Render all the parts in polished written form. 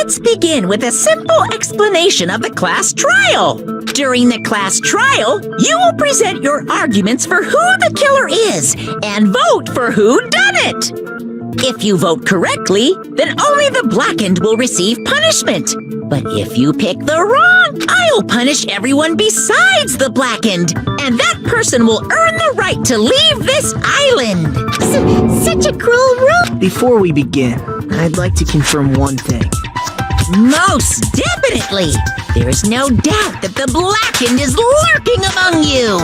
Let's begin with a simple explanation of the class trial. During the class trial, you will present your arguments for who the killer is and vote for who done it. If you vote correctly, then only the blackened will receive punishment. But if you pick the wrong, I'll punish everyone besides the blackened, and that person will earn the right to leave this island. Such a cruel rule! Before we begin, I'd like to confirm one thing. Most definitely! There is no doubt that the blackened is lurking among you!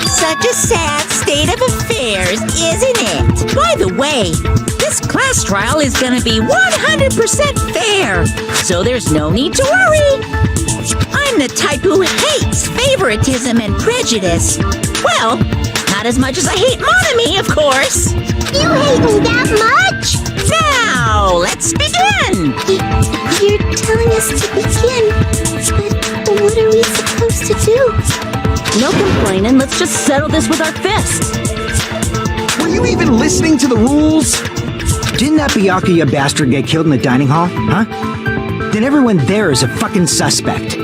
Such a sad state of affairs, isn't it? By the way, this class trial is gonna be 100% fair, so there's no need to worry. I'm the type who hates favoritism and prejudice. Well, not as much as I hate monogamy, of course. You hate me that much? Now, let's begin! You're telling us to begin, but what are we supposed to do? No complaining, let's just settle this with our fists. Were you even listening to the rules? Didn't that Byakuya bastard get killed in the dining hall, huh? Then everyone there is a fucking suspect.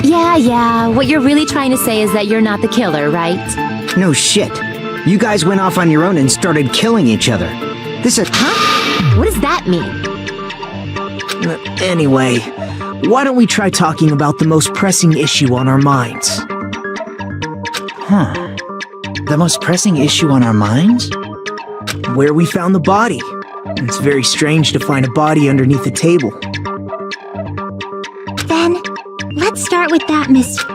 Yeah, what you're really trying to say is that you're not the killer, right? No shit. You guys went off on your own and started killing each other. This is... Huh? What does that mean? Anyway, why don't we try talking about the most pressing issue on our minds? The most pressing issue on our minds? Where we found the body. It's very strange to find a body underneath the table. Then, let's start with that, Mr.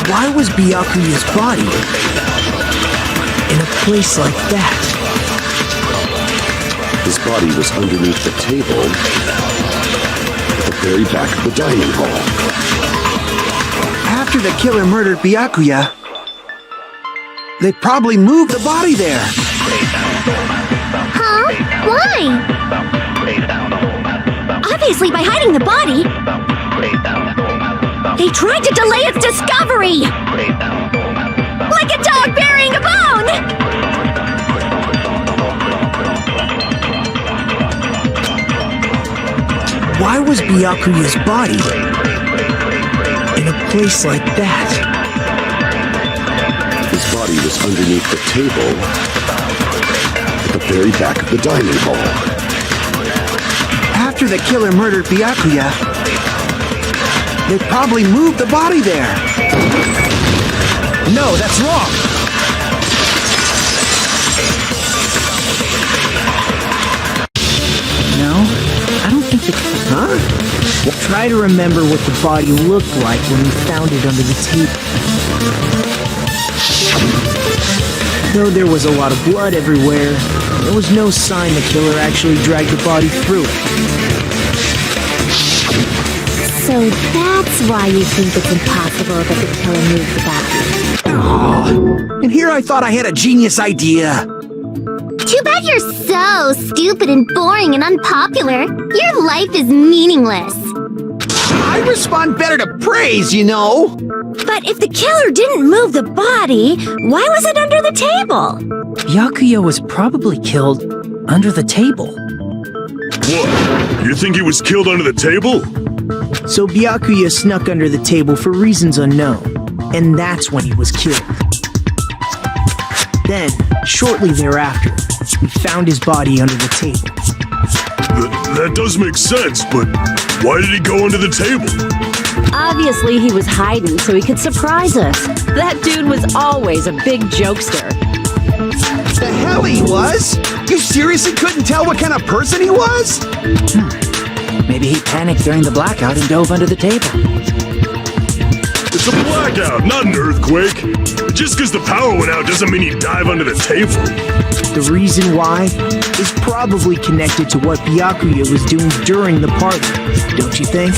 Why was Byakuya's body in a place like that? His body was underneath the table at the very back of the dining hall. After the killer murdered Byakuya, they probably moved the body there. Huh? Why? Obviously by hiding the body. They tried to delay its discovery! Like a dog burying a bone! Why was Byakuya's body in a place like that? His body was underneath the table at the very back of the dining hall. After the killer murdered Byakuya, they probably moved the body there. No, that's wrong! No, I don't think the... Huh? Well, try to remember what the body looked like when we found it under the table. Though there was a lot of blood everywhere, there was no sign the killer actually dragged the body through it. So that's why you think it's impossible that the killer moved the body. Oh, and here I thought I had a genius idea. Too bad you're so stupid and boring and unpopular. Your life is meaningless. I respond better to praise, you know. But if the killer didn't move the body, why was it under the table? Byakuya was probably killed under the table. What? You think he was killed under the table? So Byakuya snuck under the table for reasons unknown, and that's when he was killed. Then, shortly thereafter, we found his body under the table. That does make sense, but why did he go under the table? Obviously he was hiding so he could surprise us. That dude was always a big jokester. the hell he was? You seriously couldn't tell what kind of person he was? Maybe he panicked during the blackout and dove under the table. It's a blackout, not an earthquake. Just because the power went out doesn't mean you dive under the table. The reason why is probably connected to what Byakuya was doing during the party, don't you think?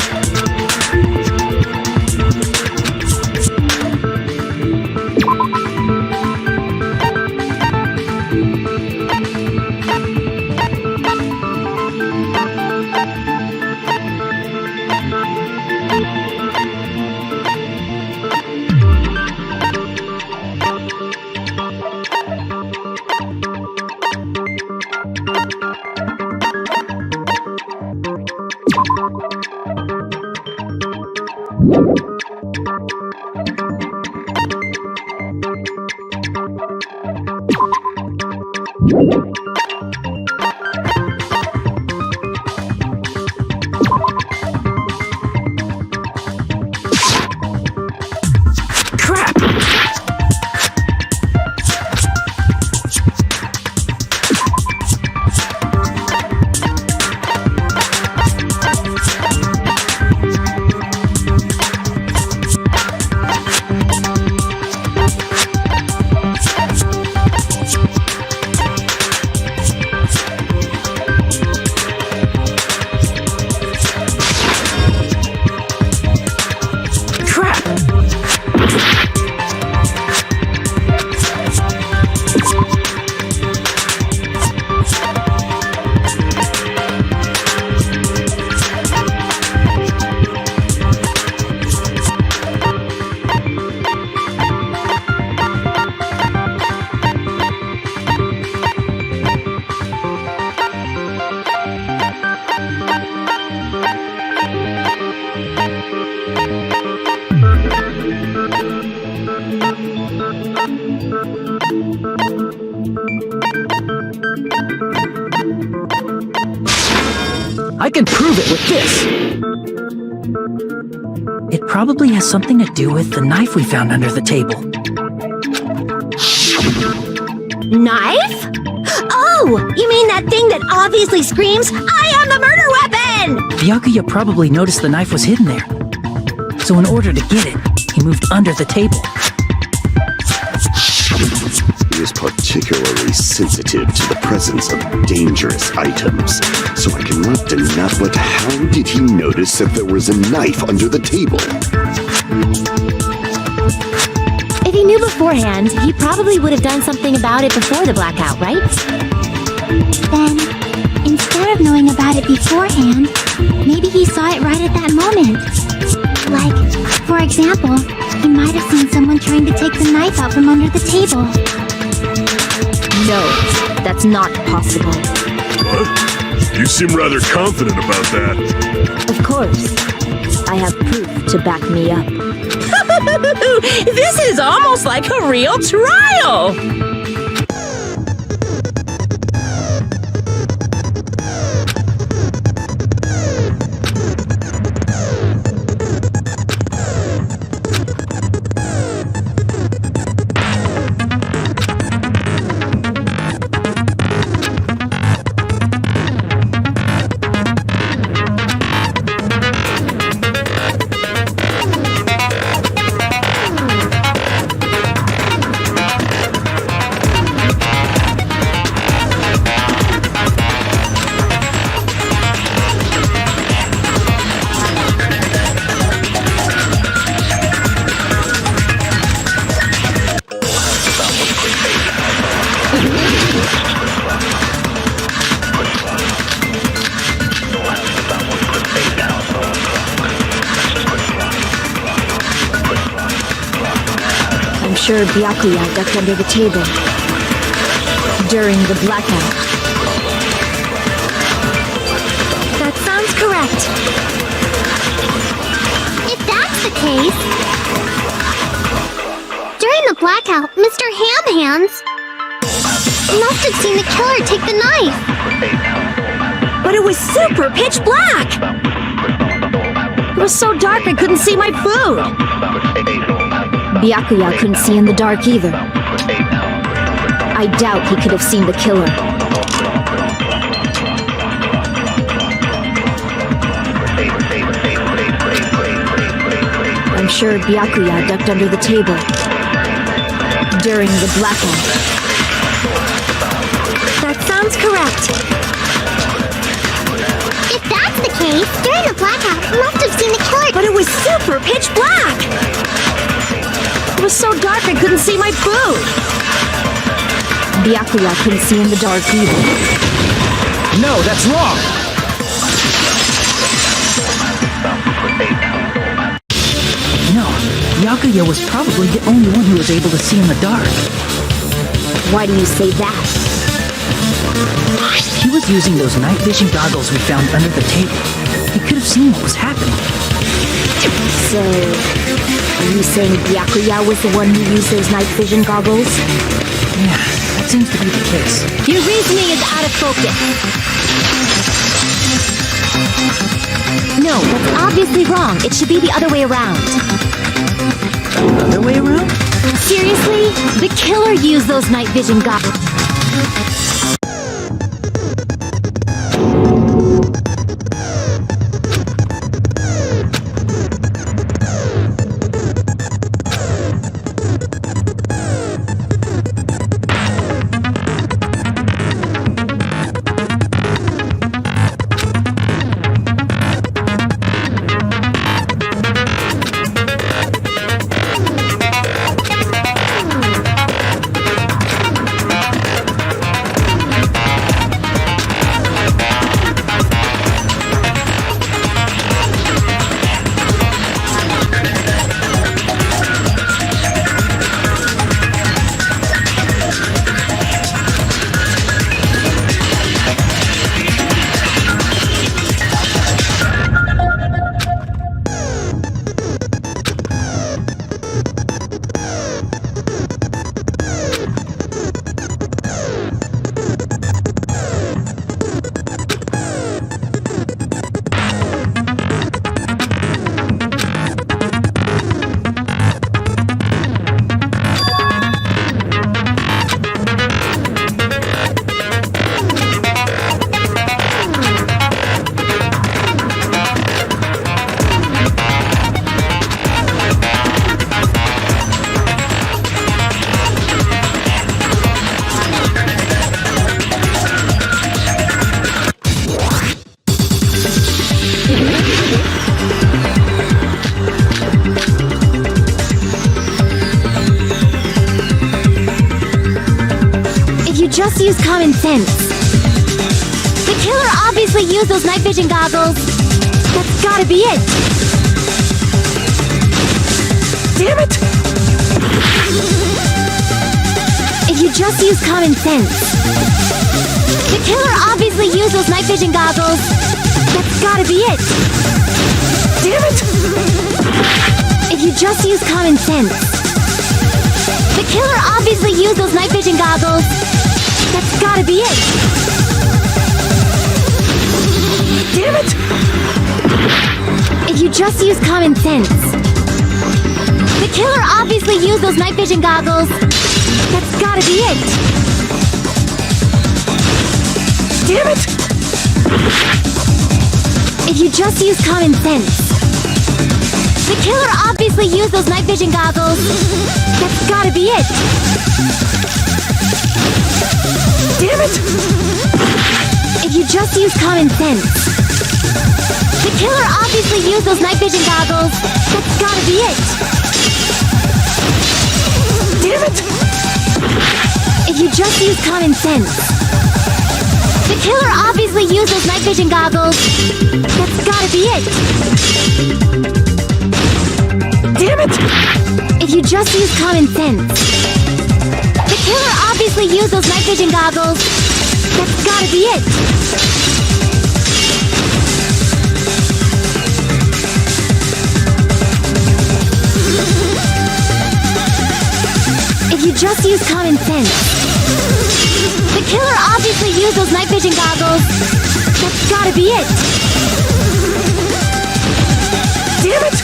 I can prove it with this. It probably has something to do with the knife we found under the table. Knife? Oh, you mean that thing that obviously screams, I am the murder weapon! Byakuya probably noticed the knife was hidden there. So in order to get it, he moved under the table. He is particularly sensitive to the presence of dangerous items, so I cannot deny. But how did he notice that there was a knife under the table? If he knew beforehand, he probably would have done something about it before the blackout, right? Then, instead of knowing about it beforehand, maybe he saw it right at that moment. Like, for example, he might have seen someone trying to take the knife out from under the table. No, that's not possible. What? You seem rather confident about that. Of course. I have proof to back me up. This is almost like a real trial! I'm sure Byakuya ducked under the table during the blackout. That sounds correct. If that's the case... During the blackout, Mr. Ham-Hands must have seen the killer take the knife. But it was super pitch black! It was so dark I couldn't see my food! Byakuya couldn't see in the dark either. I doubt he could have seen the killer. I'm sure Byakuya ducked under the table during the blackout. That sounds correct. If that's the case, during the blackout, he must have seen the killer. But it was super pitch black! It was so dark I couldn't see my food! Byakuya couldn't see in the dark either. No, that's wrong! No, Byakuya was probably the only one who was able to see in the dark. Why do you say that? He was using those night vision goggles we found under the table. He could have seen what was happening. So, are you saying Byakuya was the one who used those night vision goggles? Yeah, that seems to be the case. Your reasoning is out of focus. No, that's obviously wrong. It should be the other way around. Other way around? Seriously? The killer used those night vision goggles. Just use common sense. The killer obviously used those night vision goggles. That's gotta be it. Damn it! If you just use common sense. The killer obviously used those night vision goggles. That's gotta be it. Damn it! If you just use common sense. The killer obviously used those night vision goggles. That's gotta be it! Damn it! If you just use common sense. The killer obviously used those night vision goggles. That's gotta be it! Damn it! If you just use common sense. The killer obviously used those night vision goggles. That's gotta be it! Damn it! If you just use common sense. The killer obviously used those night vision goggles. That's gotta be it! Damn it! If you just use common sense. The killer obviously used those night vision goggles. That's gotta be it! Damn it! If you just use common sense. The killer obviously used those night vision goggles. That's gotta be it! If you just use common sense. The killer obviously used those night vision goggles. That's gotta be it! Damn it!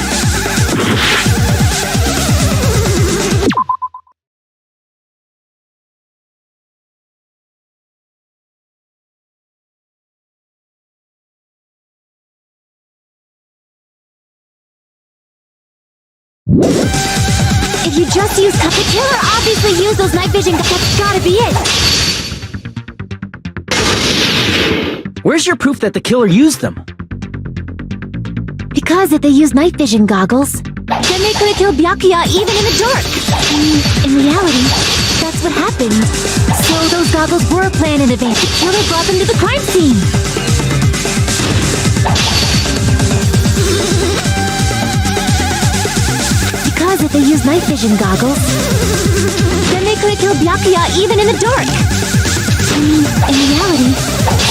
If you just use the killer obviously used those night vision. That's gotta be it. Where's your proof that the killer used them? Because if they used night vision goggles, then they could have killed Byakuya even in the dark. In reality, that's what happened. So those goggles were planned in advance. The killer brought them to the crime scene. Because if they used night vision goggles, then they could have killed Byakuya even in the dark. In reality,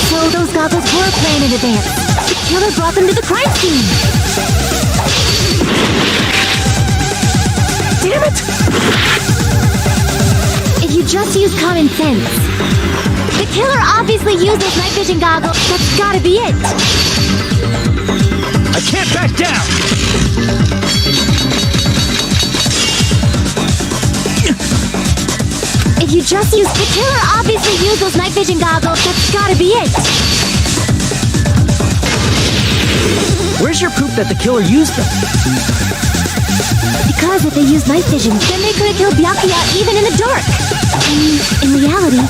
so those goggles were planned in advance. The killer brought them to the crime scene. Damn it! If you just use common sense, the killer obviously used those night vision goggles. That's gotta be it. I can't back down! If you just use the killer obviously used those night vision goggles. That's gotta be it. Where's your proof that the killer used them? Because if they used night vision, then they could have killed Byakuya even in the dark. In reality,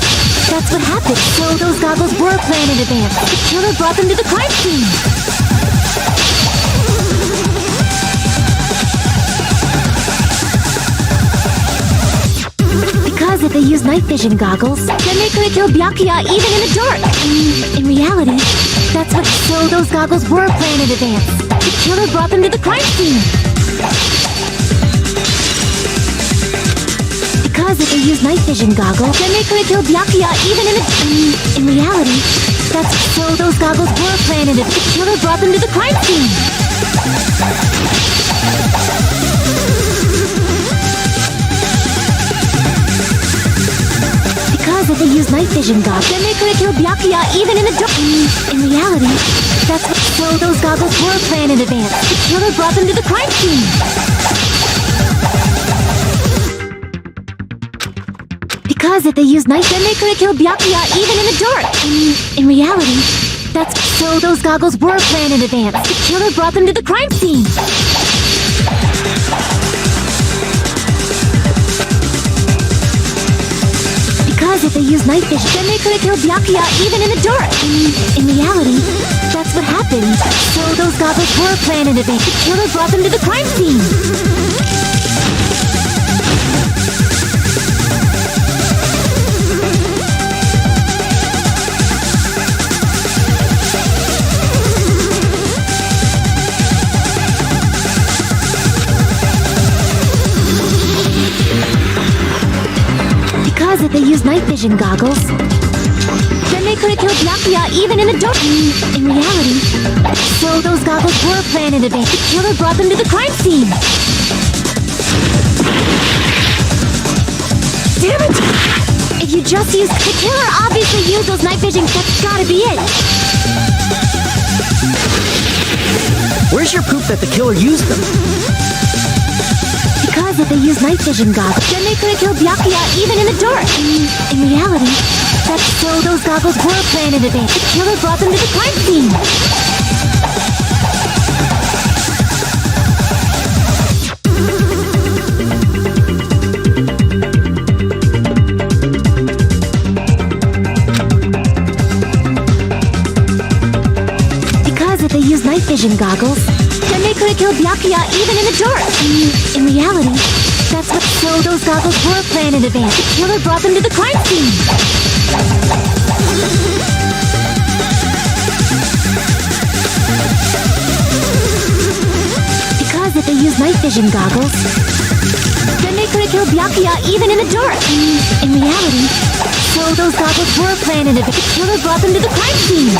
that's what happened. So those goggles were planned in advance. The killer brought them to the crime scene. Because if they used night vision goggles, then they could have killed Byakuya even in the dark. In reality, that's what. So those goggles were planned in advance. The killer brought them to the crime scene. Because if they used night vision goggles, then they could have killed Byakuya even in the. In reality, that's. So those goggles were planned in advance. The killer brought them to the crime scene. Because if they used night vision goggles, then they could have killed Byakuya even in the dark. In reality, that's what. So those goggles were planned in advance. The killer brought them to the crime scene. Because if they used night, then they could have killed Byakuya even in the dark. In reality, that's. So those goggles were planned in advance. The killer brought them to the crime scene. Because if they used night vision, then they could have killed Byakuya even in the dark. In reality, that's what happened. So those goggles were planned in advance. The killer brought them to the crime scene. Because if they used night vision goggles, then they could have killed Byakuya even in the dark. In reality, so those goggles were planned in advance. The killer brought them to the crime scene. Damn it! If you just use the killer obviously used those night vision. That's gotta be it. Where's your proof that the killer used them? Because if they used night vision goggles, then they could have killed Byakuya even in the dark. In reality, that's. So those goggles were planned in advance. The killer brought them to the crime scene. Because if they used night vision goggles, then they could have killed Byakuya even in the dark. In reality, that's what. So those goggles were planned in advance. The killer brought them to the crime scene. Because if they used night vision goggles, then they could have killed Byakuya even in the dark. In reality, so those goggles were planned in advance. The killer brought them to the crime scene.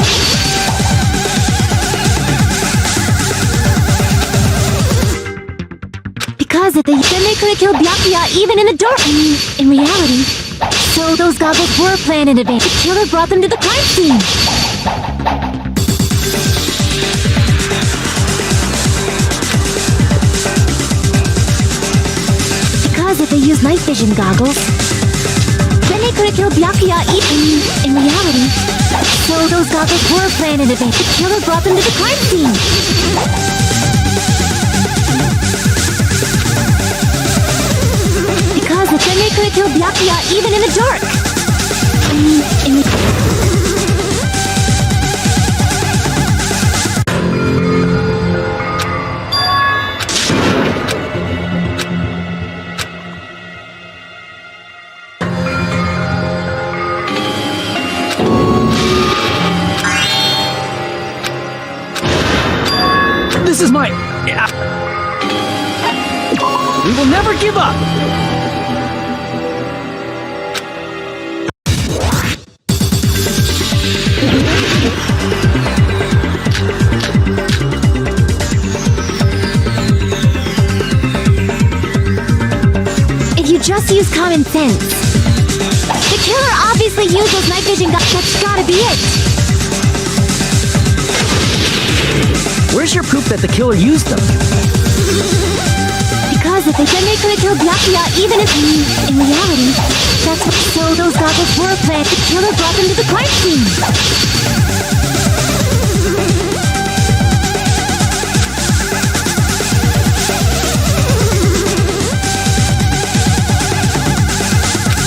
Because if then they could have killed Byakuya even in the dark. In reality, so those goggles were planned in advance. The killer brought them to the crime scene. Because if they used night vision goggles, then they could have killed Byakuya even. In reality, so those goggles were planned in advance. The killer brought them to the crime scene. byakuya even in the dark. This is my... We will never give up! If you just use common sense. The killer obviously used those night vision guns. That's gotta be it. Where's your proof that the killer used them? Because if then they could have killed Byakuya even if... In reality, that's what... So those goggles were planned. The killer brought them to the crime scene.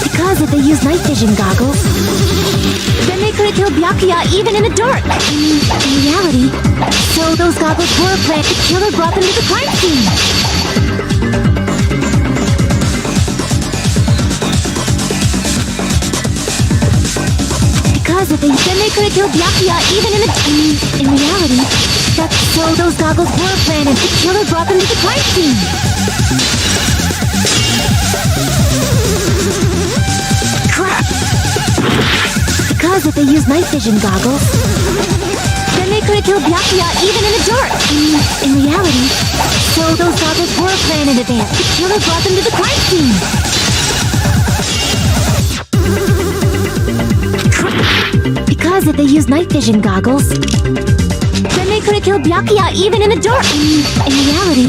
Because if they used night vision goggles, then they could have killed Byakuya even in the dark. In reality, so those goggles were planned. The killer brought them to the crime scene. Because if then they could have killed Byakuya even in the... In reality, that's so those goggles were planned and the killer brought them to the crime scene. Crap! Because if they used night vision goggles, then they could have killed Byakuya even in the dark. In reality, so those goggles were planned in advance. The killer brought them to the crime scene. Because if they used night vision goggles, then they could have killed Byakuya even in the dark. In reality,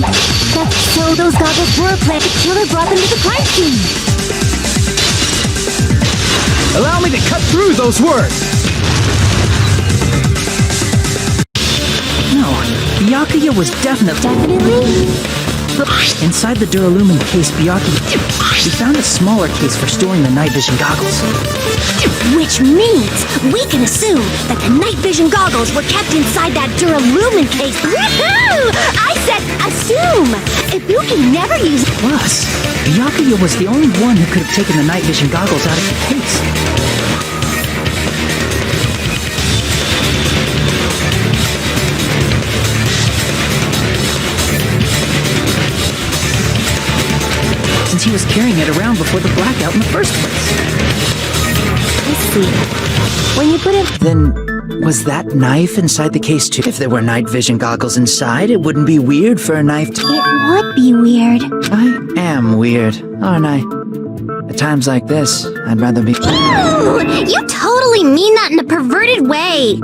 that's so those goggles were planned. The killer brought them to the crime scene. Allow me to cut through those words! No, Byakuya was definitely... Inside the Duralumin case, Byakuya... We found a smaller case for storing the night vision goggles. Which means we can assume that the night vision goggles were kept inside that Duralumin case. Woohoo! I said assume! If you can never use... Plus, Byakuya was the only one who could have taken the night vision goggles out of the case. Since he was carrying it around before the blackout in the first place. I see. When you put it... Then, was that knife inside the case too? If there were night vision goggles inside, it wouldn't be weird for a knife to... It would be weird. I am weird, aren't I? At times like this, I'd rather be... Ooh, you totally mean that in a perverted way.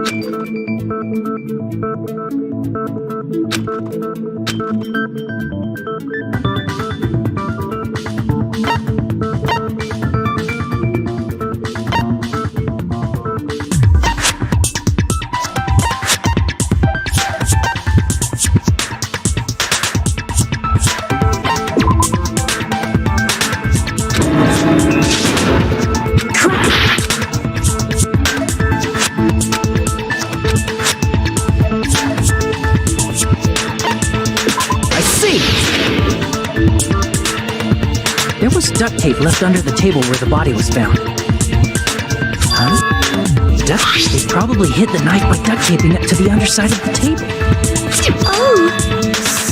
There was duct tape left under the table where the body was found. Huh? They probably hid the knife by duct taping it to the underside of the table. Oh,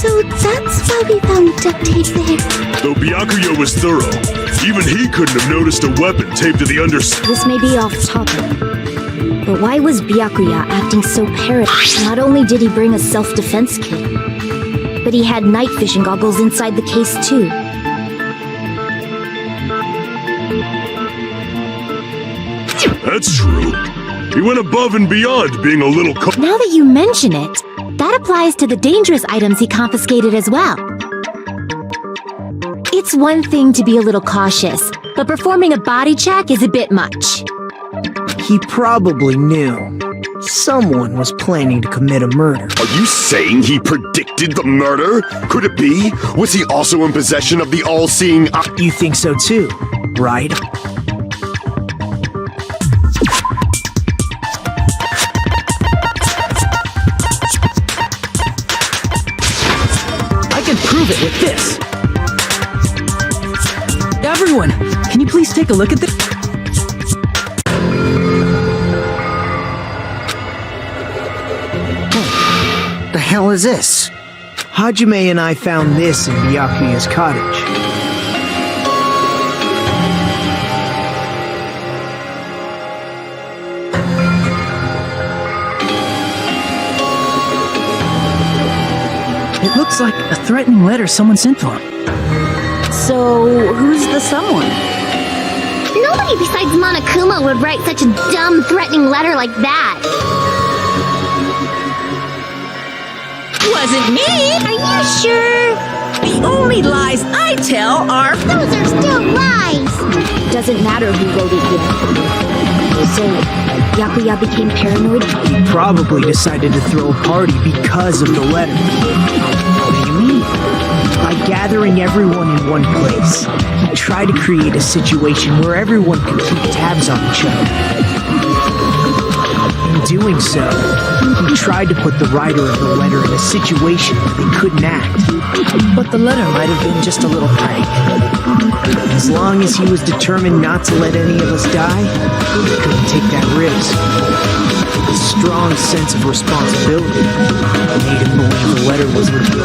so that's why we found duct tape there. Though Byakuya was thorough, even he couldn't have noticed a weapon taped to the underside. This may be off topic, but why was Byakuya acting so paranoid? Not only did he bring a self-defense kit, but he had night vision goggles inside the case too. That's true. He went above and beyond being a little Now that you mention it, that applies to the dangerous items he confiscated as well. It's one thing to be a little cautious, but performing a body check is a bit much. He probably knew. Someone was planning to commit a murder. Are you saying he predicted the murder? Could it be? Was he also in possession of the all-seeing eye? You think so too? right? I can prove it with this. Everyone, can you please take a look at this? The hell is this? Hajime and I found this in Byakuya's cottage. It looks like a threatening letter someone sent to him. So, who's the someone? Nobody besides Monokuma would write such a dumb, threatening letter like that. Wasn't me! Are you sure? The only lies I tell are... Those are still lies! Doesn't matter who wrote it yet. So, Byakuya became paranoid? He probably decided to throw a party because of the letter. What do you mean? By gathering everyone in one place, he tried to create a situation where everyone could keep tabs on each other. In doing so, he tried to put the writer of the letter in a situation where they couldn't act. But the letter might have been just a little prank. As long as he was determined not to let any of us die, he couldn't take that risk. A strong sense of responsibility made him believe the letter was legit.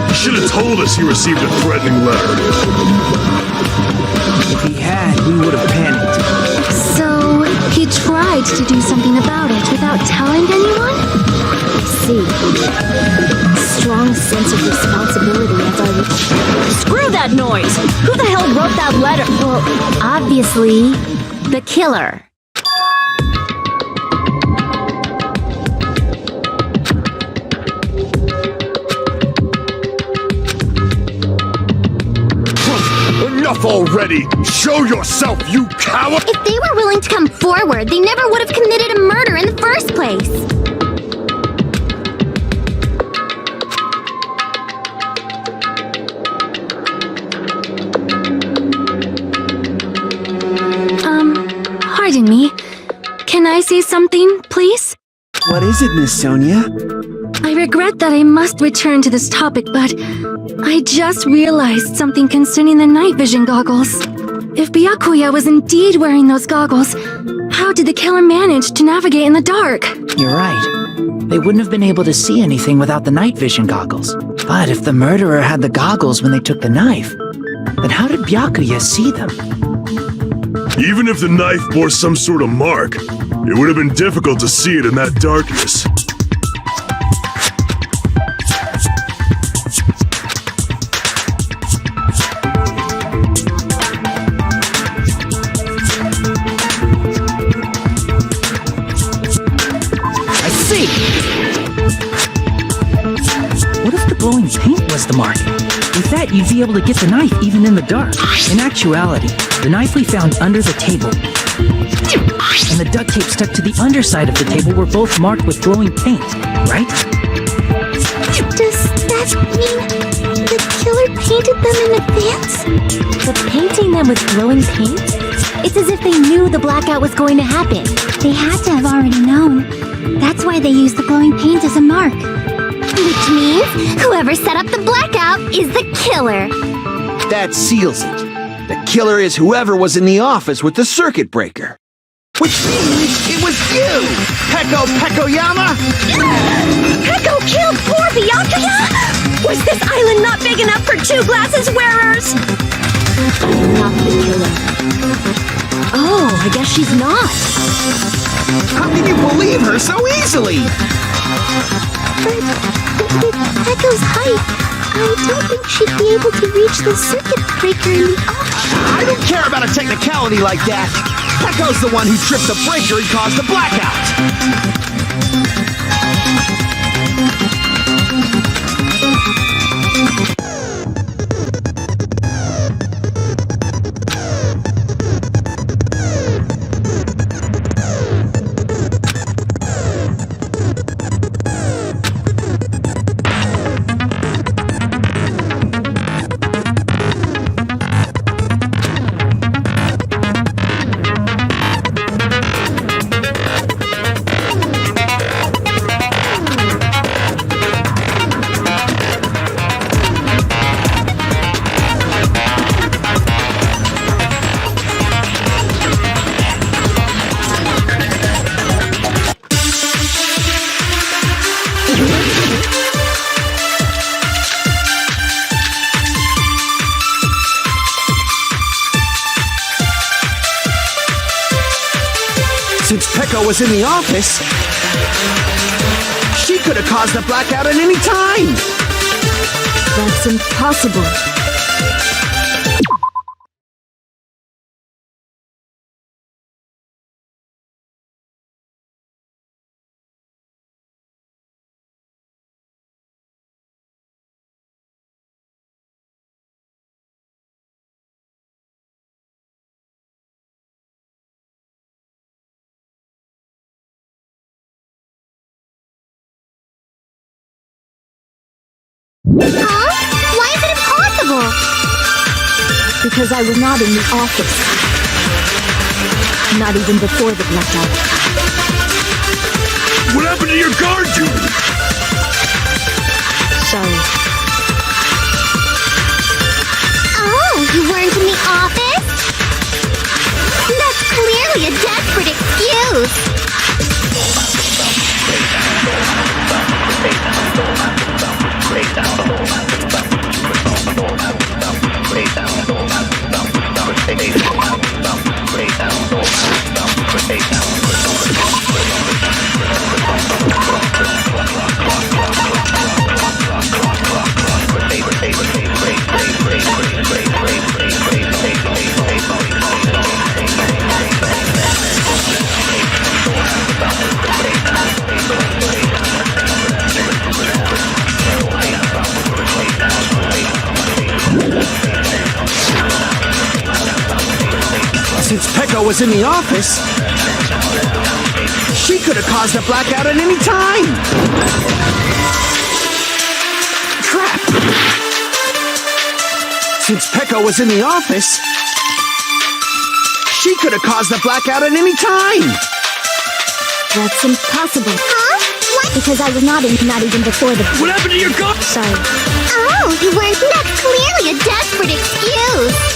You should have told us he received a threatening letter. If he had, we would have panicked. So, he tried to do something about it without telling anyone? See. Strong sense of responsibility as I was... Screw that noise! Who the hell wrote that letter? Well, obviously, the killer. Enough already! Show yourself, you coward! If they were willing to come forward, they never would have committed a murder in the first place. Pardon me. Can I say something, please? What is it, Miss Sonia? I regret that I must return to this topic, but I just realized something concerning the night vision goggles. If Byakuya was indeed wearing those goggles, how did the killer manage to navigate in the dark? You're right. They wouldn't have been able to see anything without the night vision goggles. But if the murderer had the goggles when they took the knife, then how did Byakuya see them? Even if the knife bore some sort of mark, it would have been difficult to see it in that darkness. I see! What if the glowing paint was the mark? With that, you'd be able to get the knife even in the dark. In actuality, the knife we found under the table and the duct tape stuck to the underside of the table were both marked with glowing paint, right? Does that mean the killer painted them in advance? But painting them with glowing paint? It's as if they knew the blackout was going to happen. They had to have already known. That's why they used the glowing paint as a mark. Which means whoever set up the blackout is the killer. That seals it. The killer is whoever was in the office with the circuit breaker. Which means it was you, Pekoyama! Peko killed poor Byakuya? Was this island not big enough for 2 glasses wearers? Not the killer. Oh, I guess she's not. How can you believe her so easily? But with Peko's height, I don't think she'd be able to reach the circuit breaker in the office. I don't care about a technicality like that. Peko's the one who tripped the breaker and caused the blackout. Pekka was in the office, she could have caused a blackout at any time. That's impossible. Huh? Why is it impossible? Because I was not in the office. Not even before the blackout. What happened to your guard duty? Sorry. Oh, you weren't in the office? That's clearly a desperate excuse. Since Pekka was in the office, she could have caused a blackout at any time. Crap! Since Pekka was in the office, she could have caused a blackout at any time. That's impossible. Huh? What? Because I was not even before the... What happened to your guard? Sorry. Oh, you weren't. That's clearly a desperate excuse.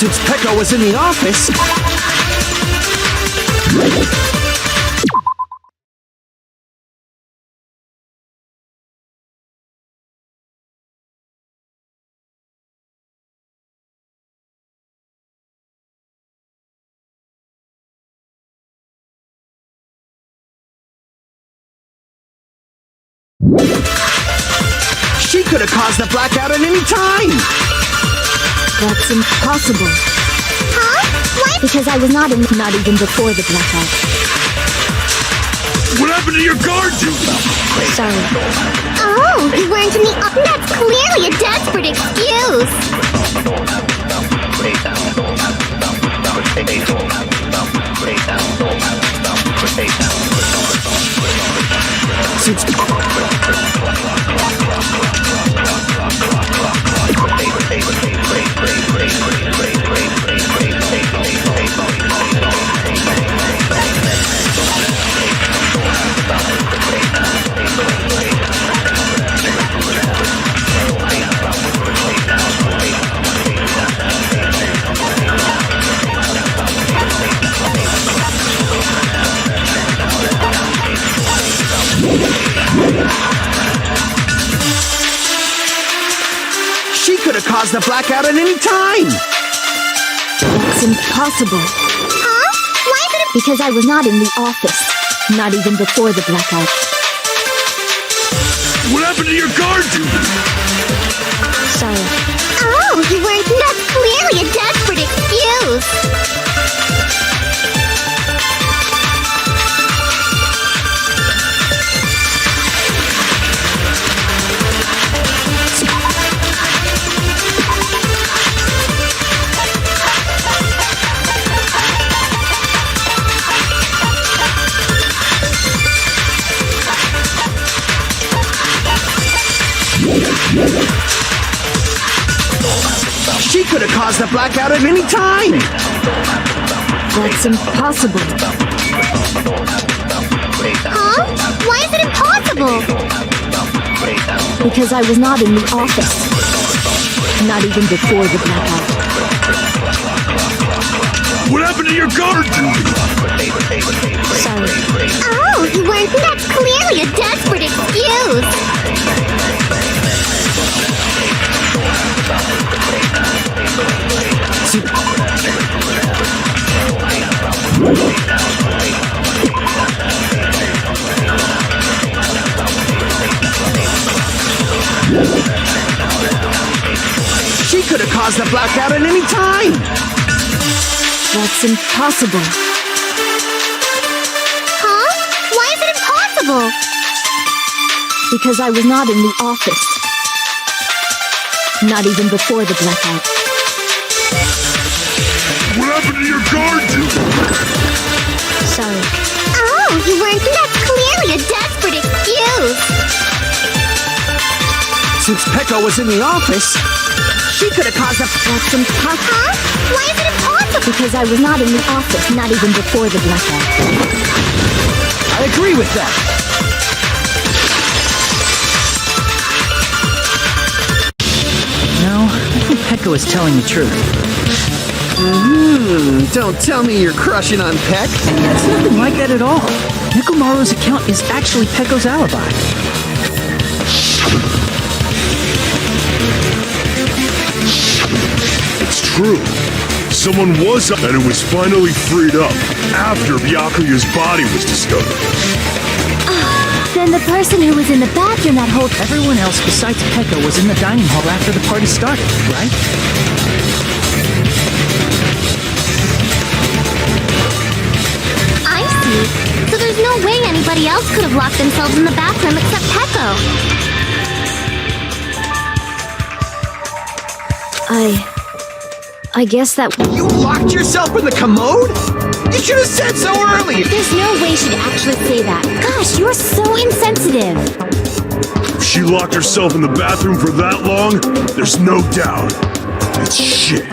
Since Pekka was in the office, she could have caused a blackout at any time. That's impossible. Huh? What? Because I was not even before the blackout. What happened to your guard duty? Sorry. Oh, you weren't in the office. That's clearly a desperate excuse. Since she could have caused a blackout at any time. That's impossible. Huh? Why is it Because I was not in the office. Not even before the blackout. What happened to your guard duty? Sorry. Oh, you weren't. That's clearly a desperate excuse. She could have caused the blackout at any time! That's impossible. Huh? Why is it impossible? Because I was not in the office. Not even before the blackout. What happened to your guard duty? Sorry. Oh, you weren't. That's clearly a desperate excuse. She could have caused the blackout at any time! That's impossible. Huh? Why is it impossible? Because I was not in the office. Not even before the blackout. What happened to your guard duty? Sorry. Oh, you weren't. That's clearly a desperate excuse. Since Pekka was in the office, she could have caused the... That's impossible. Huh? Why is it impossible? Because I was not in the office, not even before the blackout. I agree with that! No, I think Pekka was telling the truth. Don't tell me you're crushing on Peck. It's nothing like that at all. Nekomaru's account is actually Pekko's alibi. It's true. Someone was up and it was finally freed up after Byakuya's body was discovered. Then the person who was in the bathroom that whole... Everyone else besides Pekka was in the dining hall after the party started, right? I see. So there's no way anybody else could have locked themselves in the bathroom except Pekko. I guess that... You locked yourself in the commode? You should have said so earlier! There's no way she'd actually say that. Gosh, you're so insensitive. If she locked herself in the bathroom for that long, there's no doubt. It's shit.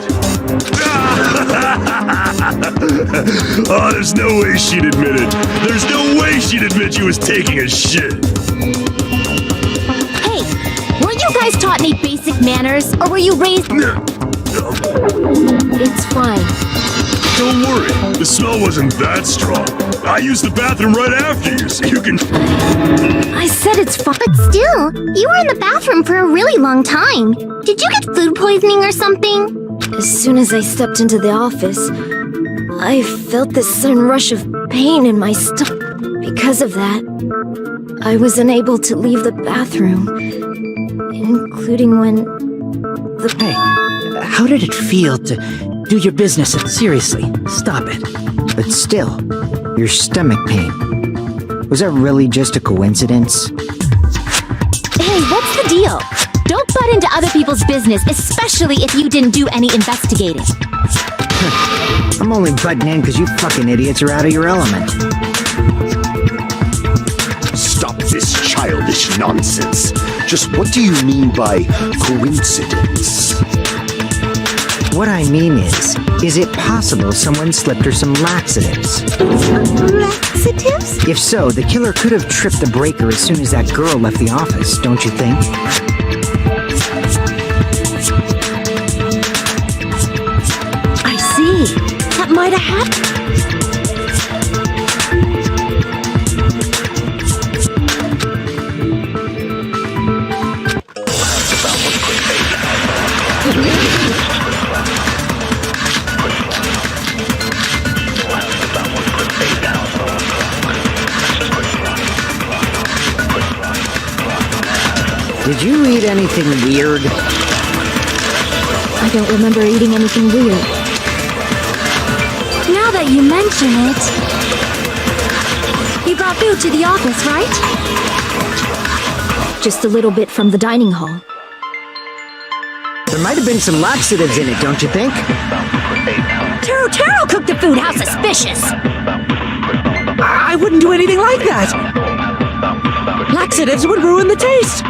Oh, there's no way she'd admit it. There's no way she'd admit she was taking a shit. Hey, weren't you guys taught any basic manners? Or were you raised... It's fine. Don't worry, the smell wasn't that strong. I used the bathroom right after you, so you can... I said it's fine. But still, you were in the bathroom for a really long time. Did you get food poisoning or something? As soon as I stepped into the office, I felt this sudden rush of pain in my stomach. Because of that, I was unable to leave the bathroom, including when the... Hey, how did it feel to do your business? Seriously, stop it. But still, your stomach pain. Was that really just a coincidence? Hey, what's the deal? Don't butt into other people's business, especially if you didn't do any investigating. I'm only butting in because you fucking idiots are out of your element. Stop this childish nonsense. Just what do you mean by coincidence? What I mean is it possible someone slipped her some laxatives? Laxatives? If so, the killer could have tripped the breaker as soon as that girl left the office, don't you think? I see. That might have happened. Did you eat anything weird? I don't remember eating anything weird. Now that you mention it... You brought food to the office, right? Just a little bit from the dining hall. There might have been some laxatives in it, don't you think? Taro cooked the food. How suspicious! I wouldn't do anything like that! Laxatives would ruin the taste!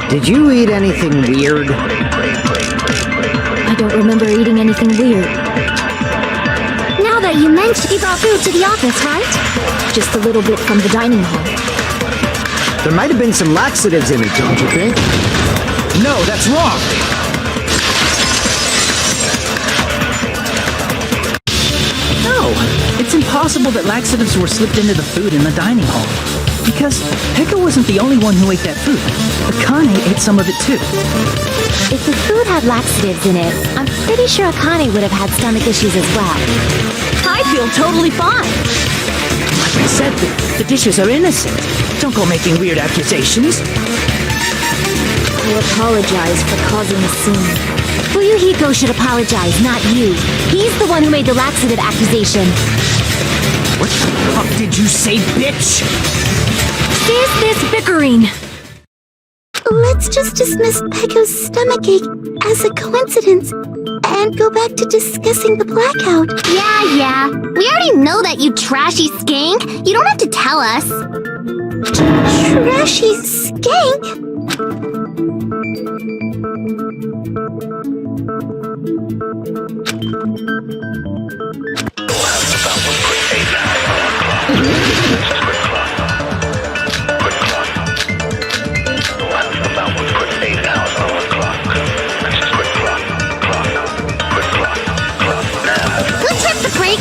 Did you eat anything weird? I don't remember eating anything weird. Now that you mentioned, you brought food to the office, right? Just a little bit from the dining hall. There might have been some laxatives in it, don't you think? No, that's wrong! No, it's impossible that laxatives were slipped into the food in the dining hall. Because Pekka wasn't the only one who ate that food. Akane ate some of it too. If the food had laxatives in it, I'm pretty sure Akane would have had stomach issues as well. I feel totally fine. Like I said, the dishes are innocent. Don't go making weird accusations. I apologize for causing a scene. Fuyuhiko should apologize, not you. He's the one who made the laxative accusation. What the fuck did you say, bitch? Is this bickering? Let's just dismiss Pekko's stomachache as a coincidence and go back to discussing the blackout. Yeah. We already know that, you trashy skank. You don't have to tell us. Trashy skank?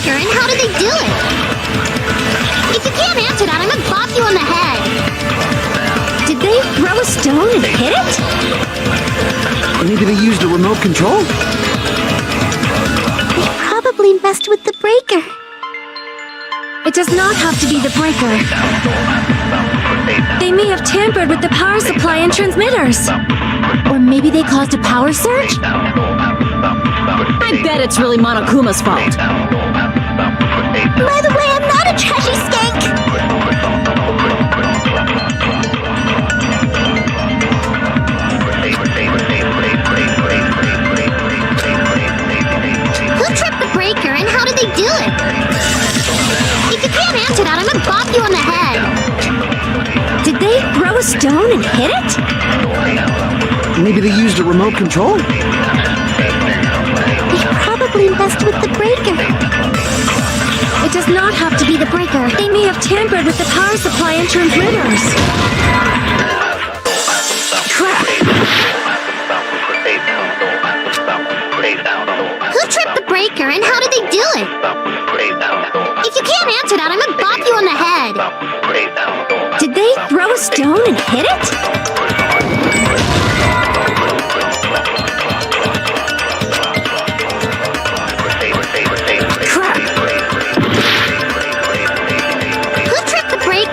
And how did they do it? If you can't answer that, I'm gonna bop you on the head. Did they throw a stone and hit it? Maybe they used a remote control? They probably messed with the breaker. It does not have to be the breaker. They may have tampered with the power supply and transmitters. Or maybe they caused a power surge? I bet it's really Monokuma's fault. By the way, I'm not a trashy skank! Who tripped the breaker and how did they do it? If you can't answer that, I'm gonna bop you on the head. Did they throw a stone and hit it? Maybe they used a remote control? They probably messed with the breaker. It does not have to be the breaker. They may have tampered with the power supply and transmitters. Crap! Who tripped the breaker and how did they do it? If you can't answer that, I'm gonna bop you on the head. Did they throw a stone and hit it?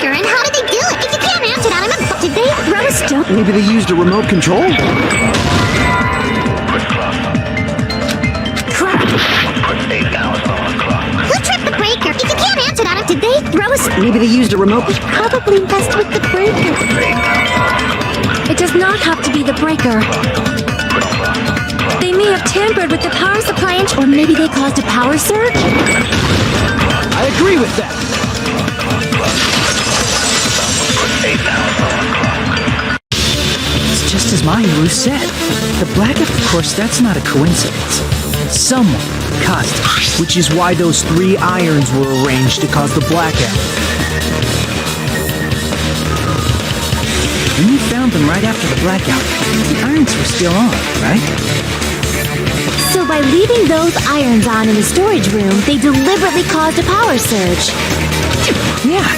And how did they do it? If you can't answer that, I'm gonna... Did they throw a stone? Maybe they used a remote control? Crap! Who tripped the breaker? If you can't answer that, did they throw a... Maybe they used a remote... They probably messed with the breaker. It does not have to be the breaker. They may have tampered with the power supply and... Or maybe they caused a power surge? I agree with that. It's just as Mahiru said. The blackout, of course, that's not a coincidence. Someone caused it. Which is why those 3 irons were arranged to cause the blackout. When you found them right after the blackout, the irons were still on, right? So by leaving those irons on in the storage room, they deliberately caused a power surge. Yeah,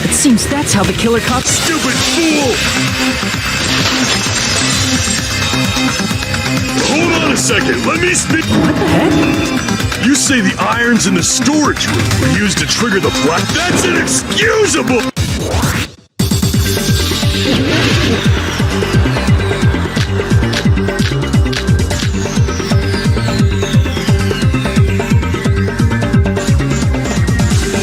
it seems that's how the killer caught... Stupid fool! Hold on a second, let me speak. What the heck? You say the irons in the storage room were used to trigger the black. That's inexcusable!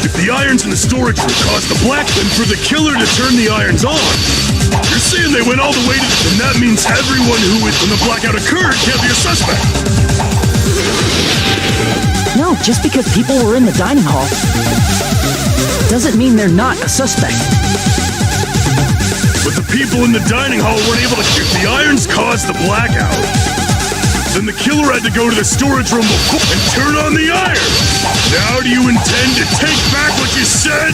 If the irons in the storage room caused the black, then for the killer to turn the irons on, you're saying they went all the way to... And that means everyone who was when the blackout occurred can't be a suspect. No, just because people were in the dining hall doesn't mean they're not a suspect. But the people in the dining hall weren't able to... If the irons caused the blackout, then the killer had to go to the storage room before and turn on the iron. Now do you intend to take back what you said?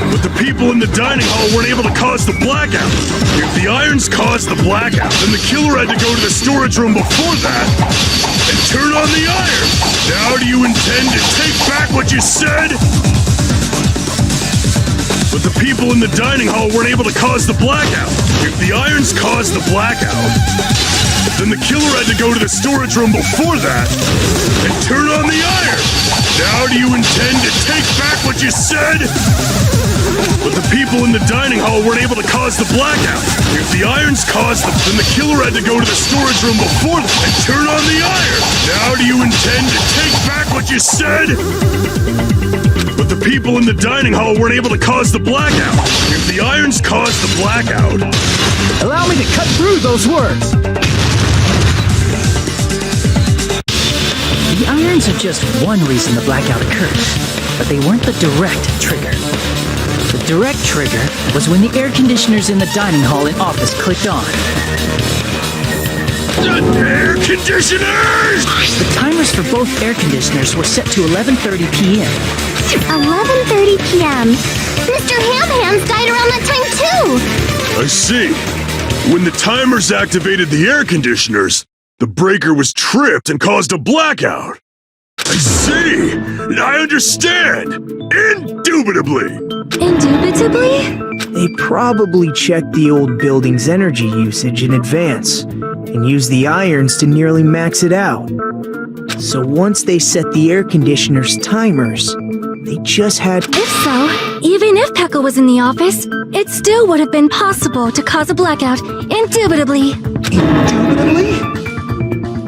But the people in the dining hall weren't able to cause the blackout. If the irons caused the blackout, then the killer had to go to the storage room before that and turn on the iron. Now do you intend to take back what you said? But the people in the dining hall weren't able to cause the blackout. If the irons caused the blackout, then the killer had to go to the storage room before that and turn on the iron. Now do you intend to take back what you said? But the people in the dining hall weren't able to cause the blackout. If the irons caused them, then the killer had to go to the storage room before and turn on the iron. Now do you intend to take back what you said? But the people in the dining hall weren't able to cause the blackout. If the irons caused the blackout... Allow me to cut through those words. The irons are just one reason the blackout occurred, but they weren't the direct trigger. The direct trigger was when the air conditioners in the dining hall and office clicked on. The air conditioners! The timers for both air conditioners were set to 11:30 p.m. 11:30 p.m. Mr. Ham-Hams died around that time too! I see. When the timers activated the air conditioners, the breaker was tripped and caused a blackout. I see. I understand. Indubitably. Indubitably? They probably checked the old building's energy usage in advance and used the irons to nearly max it out. So once they set the air conditioner's timers, they just had... If so, even if Pekka was in the office, it still would have been possible to cause a blackout, indubitably. Indubitably?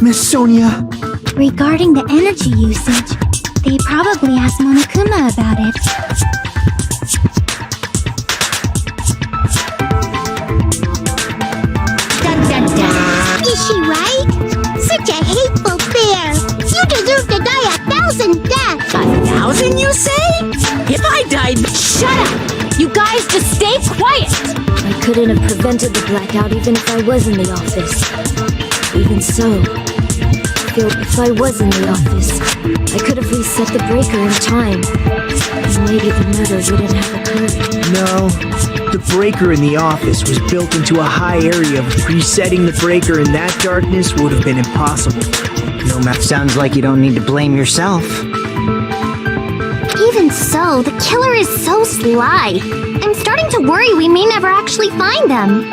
Miss Sonia... Regarding the energy usage, they probably asked Monokuma about it. Dun dun dun. Is she right? Such a hateful bear! You deserve to die 1,000 deaths! 1,000, you say? If I died... Shut up! You guys just stay quiet! I couldn't have prevented the blackout even if I was in the office. Even so, if I was in the office, I could have reset the breaker in time. And maybe the murder wouldn't have occurred. No, the breaker in the office was built into a high area. Resetting the breaker in that darkness would have been impossible. No matter. Sounds like you don't need to blame yourself. Even so, the killer is so sly. I'm starting to worry we may never actually find them.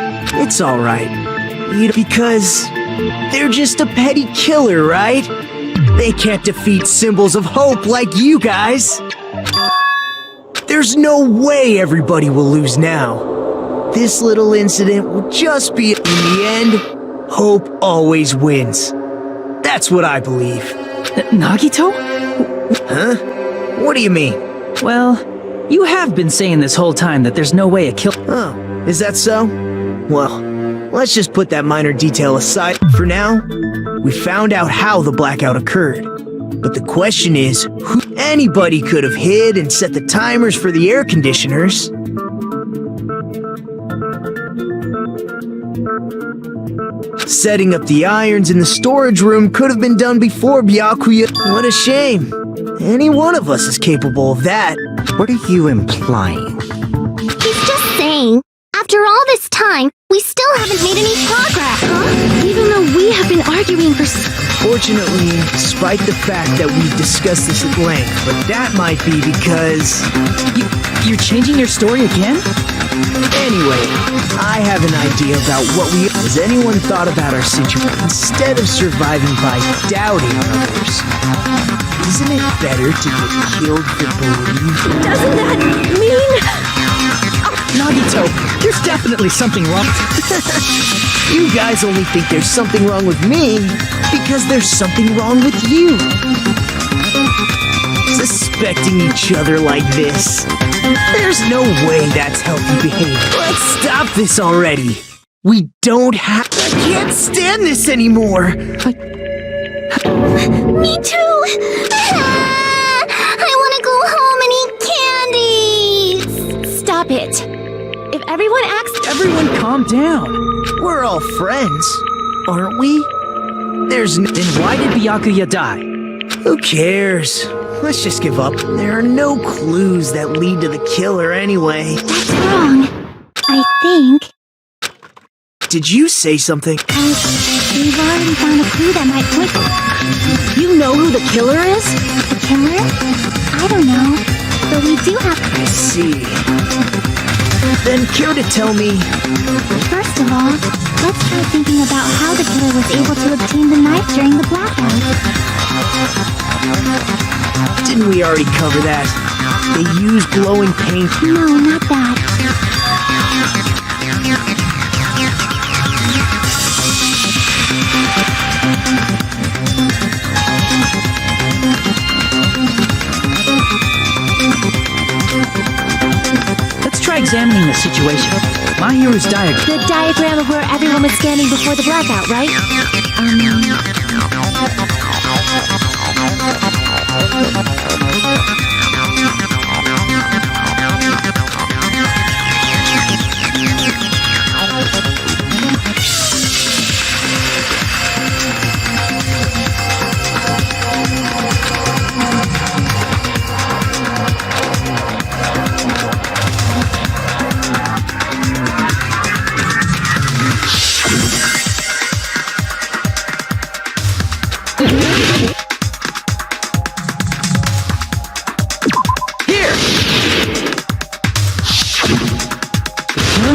It's alright. Because they're just a petty killer, right? They can't defeat symbols of hope like you guys. There's no way everybody will lose now. This little incident will just be... In the end, hope always wins. That's what I believe. Nagito? Huh? What do you mean? Well, you have been saying this whole time that there's no way a kill... Oh, is that so? Well, let's just put that minor detail aside. For now, we found out how the blackout occurred. But the question is, who... Anybody could have hid and set the timers for the air conditioners. Setting up the irons in the storage room could have been done before Byakuya. What a shame. Any one of us is capable of that. What are you implying? He's just saying, after After all this time, we still haven't made any progress, huh? Even though we have been arguing for Fortunately, despite the fact that we've discussed this at length, but that might be because... You're changing your story again? Anyway, I have an idea about what we... Has anyone thought about our situation? Instead of surviving by doubting others, isn't it better to get killed for believing? Doesn't that mean... Nagito, there's definitely something wrong. You guys only think there's something wrong with me because there's something wrong with you. Suspecting each other like this. There's no way that's healthy behavior. Let's stop this already. We don't have... I can't stand this anymore. Me too! I want to go home and eat candies! Stop it. If everyone acts... Everyone calm down. We're all friends, aren't we? There's no... Then why did Byakuya die? Who cares? Let's just give up. There are no clues that lead to the killer anyway. That's wrong. I think. Did you say something? We've already found a clue that might point. You know who the killer is? The killer? I don't know. But we do have. I see. Then care to tell me? First of all, let's try thinking about how the killer was able to obtain the knife during the blackout. Didn't we already cover that? They use glowing paint. No, not that. Let's try examining the situation. My hero's diagram. The diagram of where everyone was standing before the blackout, right?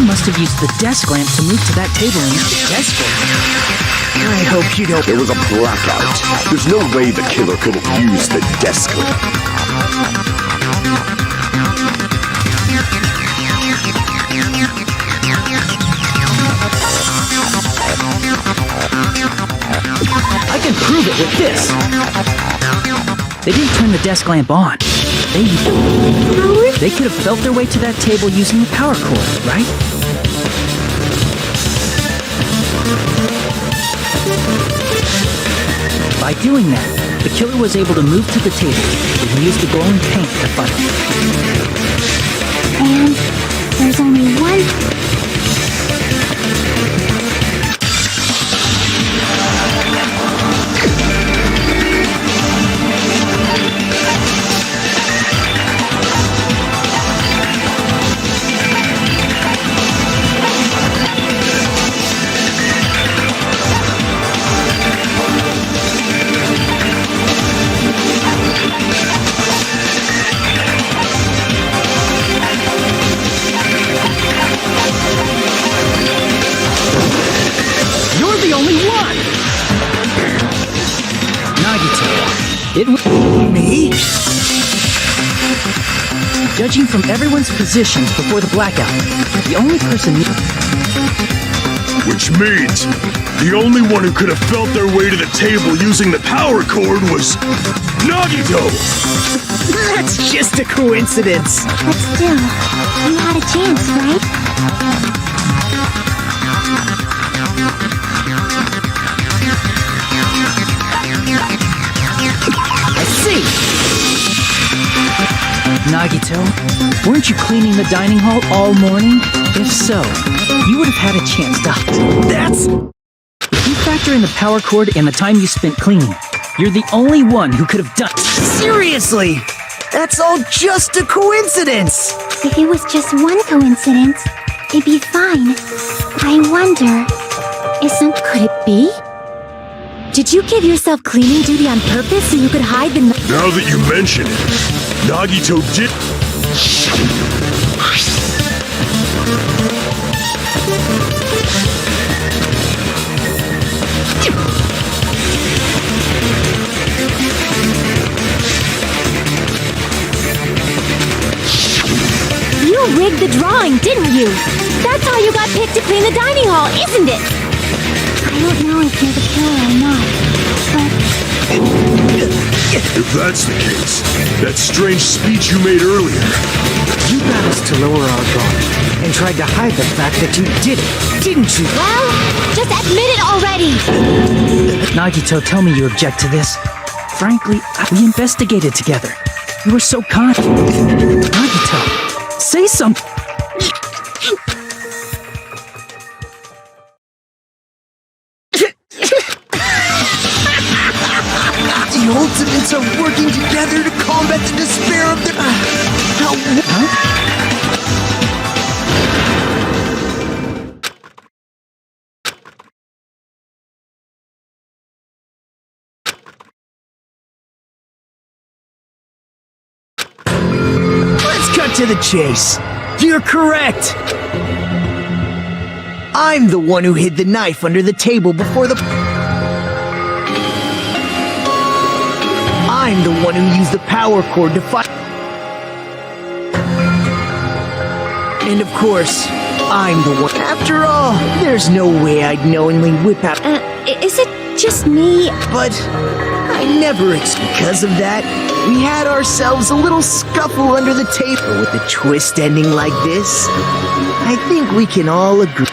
Must have used the desk lamp to move to that table and use the desk lamp. I hope you don't... There was a blackout. There's no way the killer could have used the desk lamp. I can prove it with this. They didn't turn the desk lamp on. They could have felt their way to that table using the power cord, right? By doing that, the killer was able to move to the table and use the glowing paint to fight. And there's only one. Me? Judging from everyone's positions before the blackout, the only person... Which means the only one who could have felt their way to the table using the power cord was Nagito! That's just a coincidence. But still, you had a chance, right? Nagito, weren't you cleaning the dining hall all morning? If so, you would have had a chance to... That's... If you factor in the power cord and the time you spent cleaning, you're the only one who could have done... Seriously! That's all just a coincidence! If it was just one coincidence, it'd be fine. I wonder, Could it be? Did you give yourself cleaning duty on purpose so you could hide the... Now that you mention it, Nagito did... You rigged the drawing, didn't you? That's how you got picked to clean the dining hall, isn't it? I don't know if you're the killer or not, but If that's the case, that strange speech you made earlier... You got us to lower our guard and tried to hide the fact that you did it, didn't you? Well, just admit it already! Nagito, tell me you object to this. Frankly, we investigated together. You were so kind. Nagito, say something. The Ultimates are working together to combat the despair of their... Let's cut to the chase. You're correct. I'm the one who hid the knife under the table before the... I'm the one who used the power cord to fight. And of course, I'm the one. After all, there's no way I'd knowingly whip out. Is it just me? But I never. Because of that, we had ourselves a little scuffle under the table. With a twist ending like this, I think we can all agree.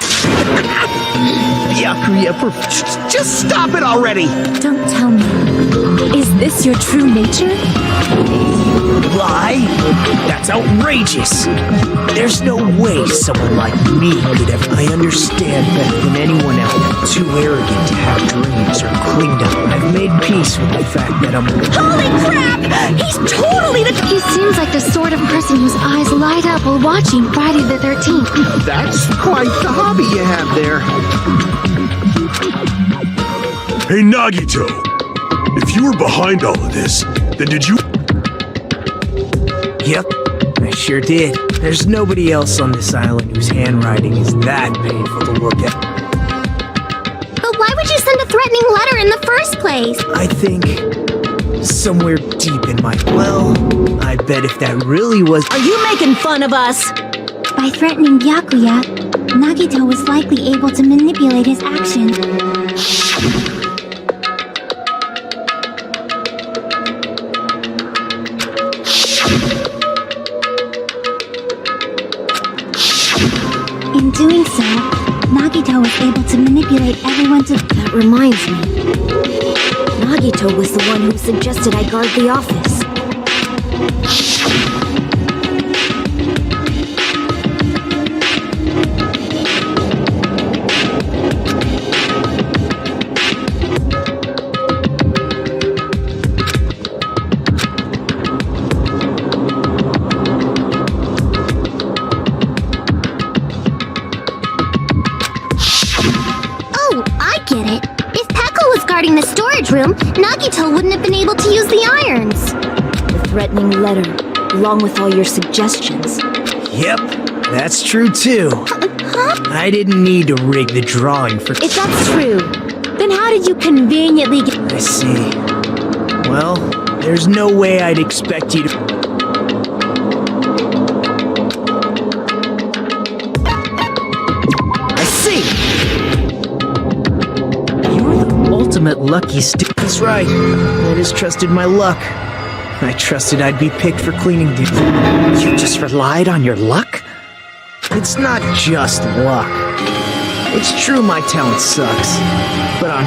Byakuya, just stop it already! Don't tell me. Is this your true nature? Lie? That's outrageous! There's no way someone like me could ever... I understand better than anyone else. I'm too arrogant to have dreams or cleaned up. I've made peace with the fact that I'm... Holy crap! He's totally the... he seems like the sort of person whose eyes light up while watching Friday the 13th. That's quite the hobby you have there. Hey, Nagito! If you were behind all of this, then did you... Yep, I sure did. There's nobody else on this island whose handwriting is that painful to look at. But why would you send a threatening letter in the first place? I think... somewhere deep in my... Well, I bet if that really was... Are you making fun of us? By threatening Byakuya, Nagito was likely able to manipulate his actions. In doing so, Nagito was able to manipulate everyone to... That reminds me. Nagito was the one who suggested I guard the office. The storage room, Nagito wouldn't have been able to use the irons. The threatening letter, along with all your suggestions. Yep, that's true too. I didn't need to rig the drawing for... If that's true, then how did you conveniently get... I see. Well, there's no way I'd expect you to... I see! Ultimate lucky student. That's right. I just trusted my luck. I trusted I'd be picked for cleaning duty. You just relied on your luck? It's not just luck. It's true my talent sucks. But I'm...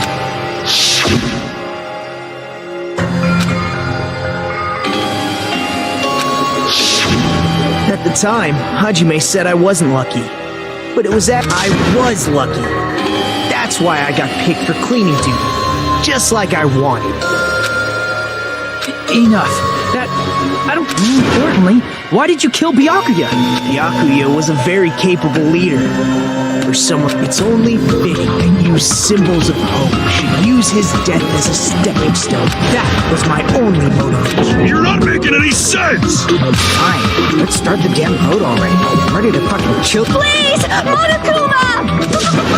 At the time, Hajime said I wasn't lucky. But it was that I was lucky. That's why I got picked for cleaning duty. Just like I wanted. Enough. That... I don't... More important Secondly, why did you kill Byakuya? Byakuya was a very capable leader. For someone, it's only fitting that you symbols of hope should use his death as a stepping stone. That was my only motivation. You're not making any sense! Fine, let's start the damn vote already. I'm ready to fucking chill. Please, Monokuma!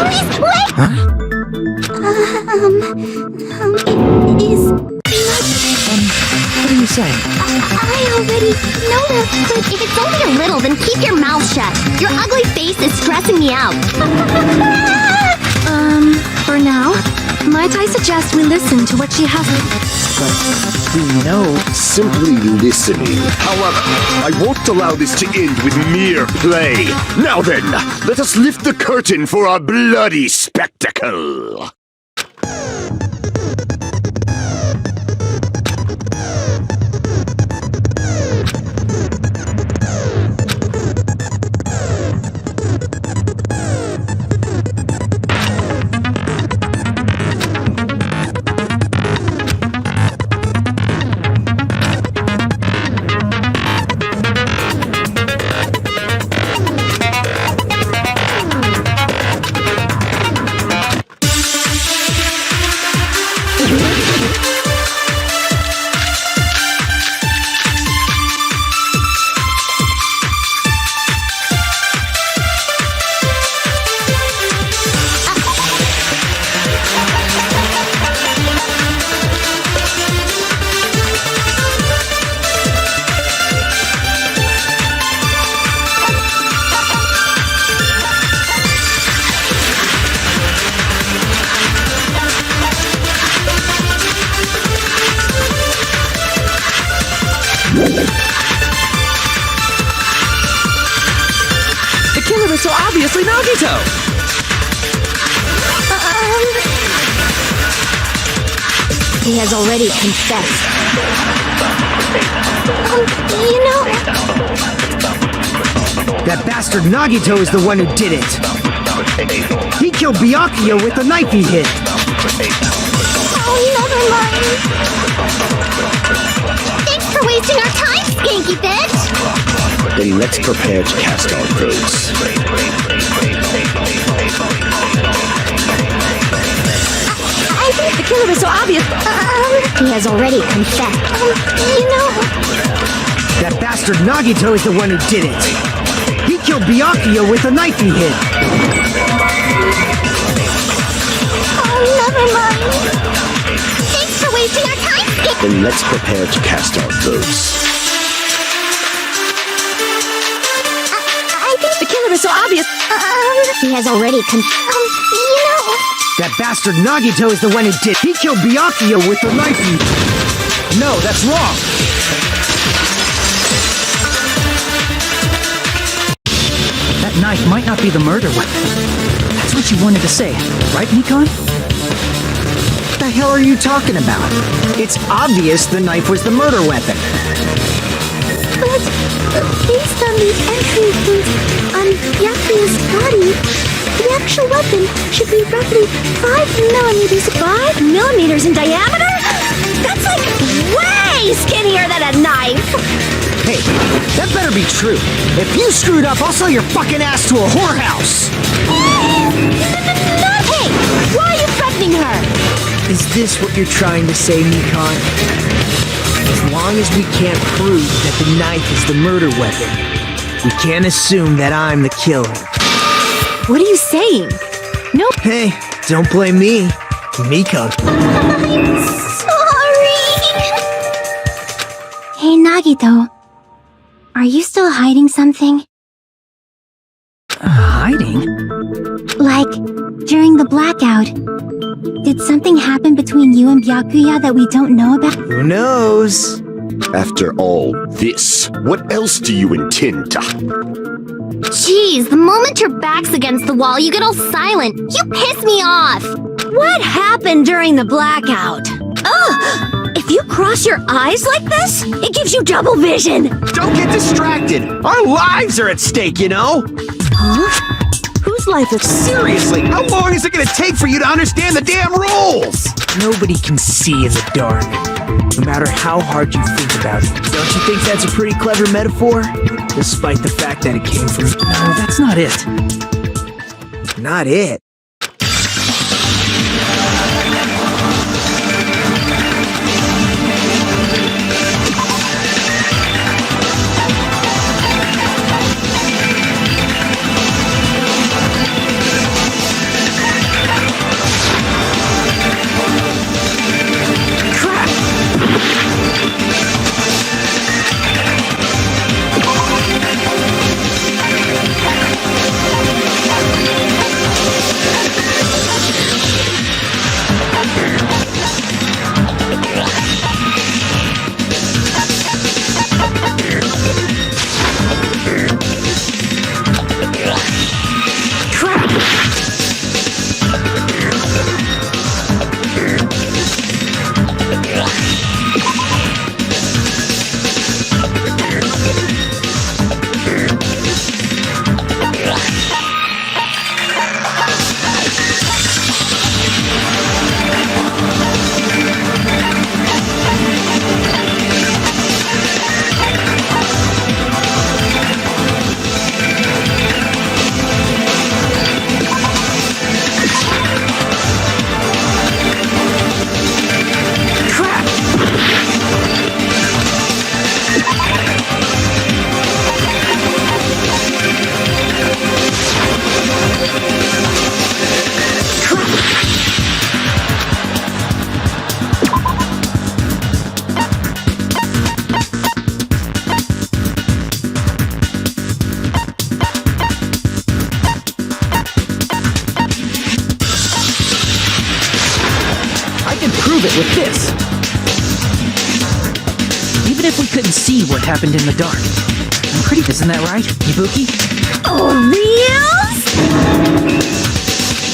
Please, wait! Huh? Is... What are you saying? I already know that, but if it's only a little, then keep your mouth shut. Your ugly face is stressing me out. For now, might I suggest we listen to what she has... You know, Simply listening. However, I won't allow this to end with mere play. Now then, let us lift the curtain for our bloody spectacle. The killer is so obviously Nagito! He has already confessed. You know... That bastard Nagito is the one who did it. He killed Byakuya with the knife he hid. Oh, never mind. Thanks for wasting our time, skanky bitch! Then let's prepare to cast our votes. I think The killer is so obvious. he has already confessed. You know... That bastard Nagito is the one who did it. He killed Byakuya with the knife he hid. Oh, never mind. Thanks for wasting our time, skanky... Then let's prepare to cast our votes. I think... The killer is so obvious. he has already you know... That bastard Nagito is the one who did. He killed Byakuya with the knife he hid. No, that's wrong. That knife might not be the murder weapon. That's what you wanted to say, right, Nikon? What the hell are you talking about? It's obvious the knife was the murder weapon. But based on the entry on Byakuya's body, the actual weapon should be roughly 5 millimeters. 5 millimeters in diameter? That's like way skinnier than a knife. Hey, that better be true. If you screwed up, I'll sell your fucking ass to a whorehouse. Hey, why are you threatening her? is this what you're trying to say, Nikon? As long as we can't prove that the knife is the murder weapon, we can't assume that I'm the killer. What are you saying? No. Hey, don't blame me. Miko. I'm sorry. Hey, Nagito. Are you still hiding something? Hiding? Like, during the blackout, did something happen between you and Byakuya that we don't know about? Who knows? After all this, what else do you intend to... Jeez, the moment your back's against the wall, you get all silent. You piss me off. What happened during the blackout? Ugh! If you cross your eyes like this, it gives you double vision. Don't get distracted! Our lives are at stake, you know? Huh? Whose life is... Seriously, how long is it gonna take for you to understand the damn rules? Nobody can see in the dark. no matter how hard you think about it. Don't you think that's a pretty clever metaphor? Despite the fact that it came from... No, that's not it. Not it. With this. Even if we couldn't see what happened in the dark. I'm pretty, isn't that right, Ibuki? Oh, reals?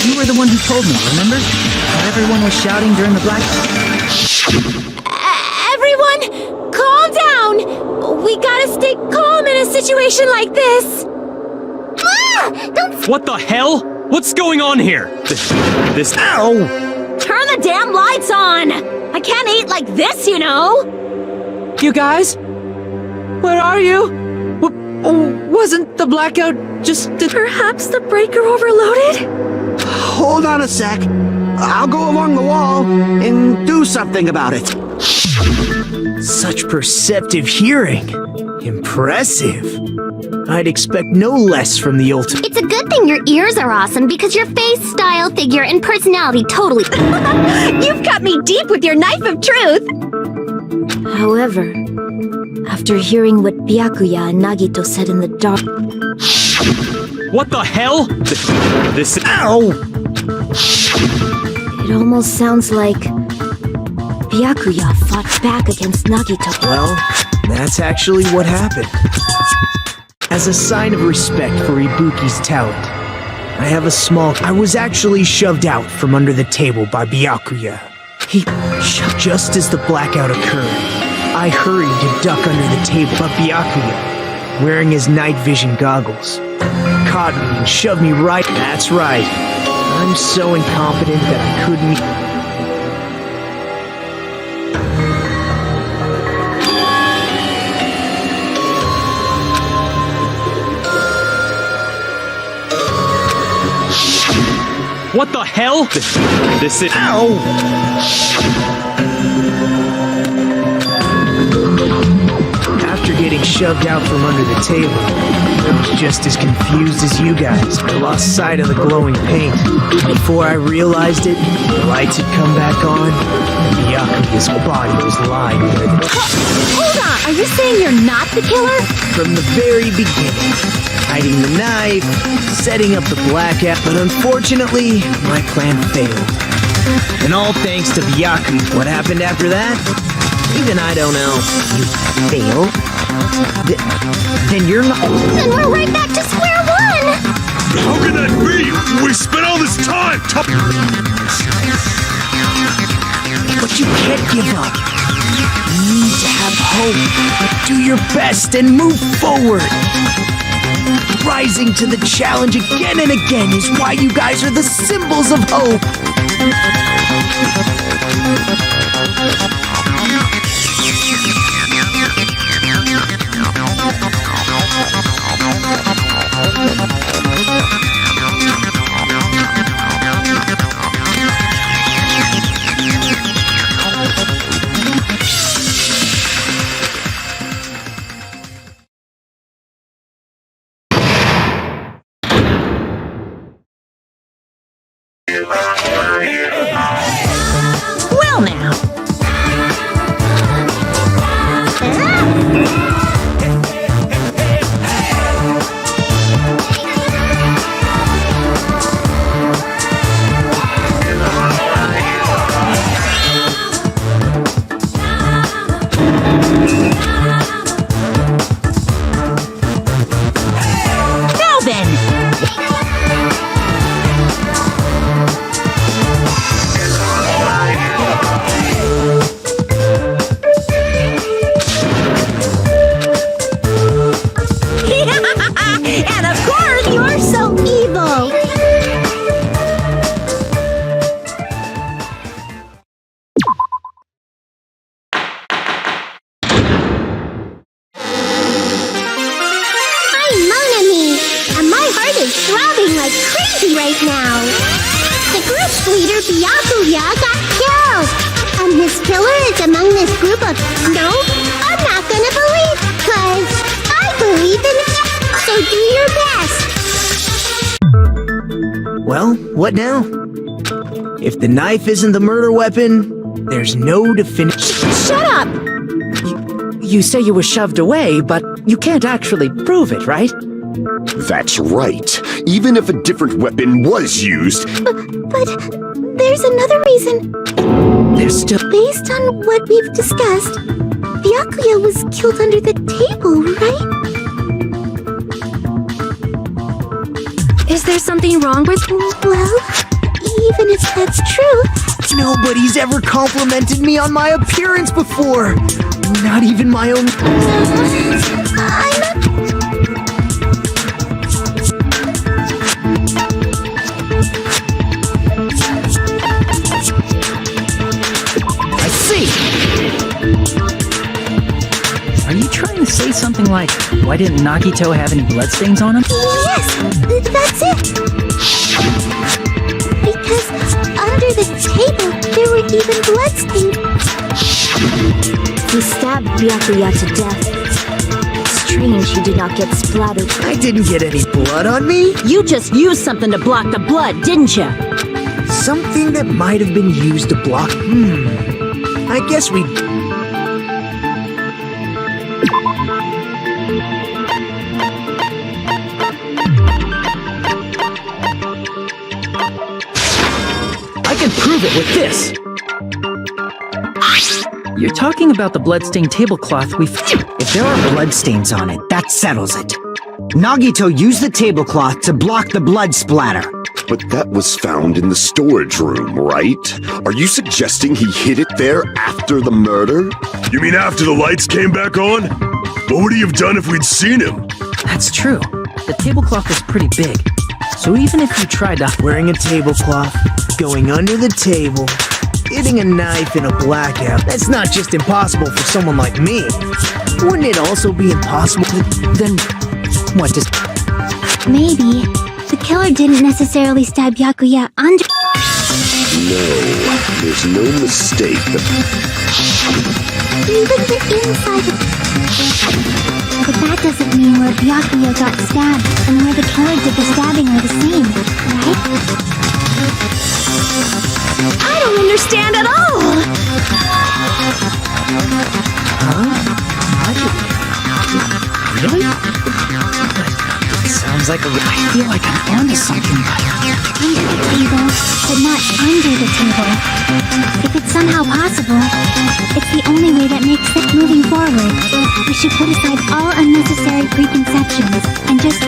You were the one who told me, remember? How everyone was shouting during the black... Everyone, calm down! We gotta stay calm in a situation like this! Ah! Don't... What the hell? What's going on here? This... Ow! Turn the damn lights on! I can't eat like this, you know! You guys? Where are you? Wasn't the blackout just... Perhaps the breaker overloaded? Hold on a sec. I'll go along the wall and do something about it. Such perceptive hearing. Impressive. I'd expect no less from the ultimate. It's a good thing your ears are awesome because your face, style, figure, and personality totally... You've cut me deep with your knife of truth! However, after hearing what Byakuya and Nagito said in the dark... What the hell? This... Ow! It almost sounds like Byakuya fought back against Nagito. Well, that's actually what happened. As a sign of respect for Ibuki's talent, I have a small... I was actually shoved out from under the table by Byakuya. He... Just as the blackout occurred, I hurried to duck under the table, but Byakuya, wearing his night vision goggles, caught me and shoved me right... That's right. I'm so incompetent that I couldn't... What the hell? This is... Ow! After getting shoved out from under the table, I was just as confused as you guys. I lost sight of the glowing paint. Before I realized it, the lights had come back on, and Byakuya's body was lying there. Hold on! Are you saying you're not the killer? From the very beginning, hiding the knife, setting up the blackout, but unfortunately, my plan failed. And all thanks to Byakuya. What happened after that? Even I don't know. You failed? Then you're not... Then we're right back to square one! How can that be? We spent all this time But you can't give up. You need to have hope. Do your best and move forward. Rising to the challenge again and again is why you guys are the symbols of hope. is throbbing like crazy right now. The group's leader, Byakuya, got killed. And his killer is among this group of... No, I'm not gonna believe, 'cause I believe in... So do your best. Well, what now? If the knife isn't the murder weapon, there's no definitive... Shut up! You say you were shoved away, but you can't actually prove it, right? That's right. Even if a different weapon was used, But there's another reason. There's still... Based on what we've discussed, Byakuya was killed under the table, right? Is there something wrong with... Well, even if that's true, Nobody's ever complimented me on my appearance before. Not even my own... I see! Are you trying to say something like, why didn't Nagito have any bloodstains on him? yes, that's it. Because under the table, there were even bloodstains. He stabbed Byakuya to death. Strange he did not get splattered. I didn't get any blood on me. You just used something to block the blood, didn't you? Something that might have been used to block... I guess we... I can prove it with this! You're talking about the bloodstained tablecloth we... If there are bloodstains on it, that settles it. Nagito used the tablecloth to block the blood splatter. but that was found in the storage room, right? Are you suggesting he hid it there after the murder? You mean after the lights came back on? What would he have done if we'd seen him? That's true. The tablecloth is pretty big. So even if you tried to... Wearing a tablecloth, going under the table, hitting a knife in a blackout, that's not just impossible for someone like me. Wouldn't it also be impossible to... Then... what does... Maybe the killer didn't necessarily stab Byakuya under... No, there's no mistake. Even the inside of... But that doesn't mean where Byakuya got stabbed and where the killer did the stabbing are the same, right? I don't understand at all! Really? It sounds like a... I feel like I'm onto something. Under the table, but not under the table. If it's somehow possible, it's the only way that makes sense moving forward. We should put aside all unnecessary preconceptions and just...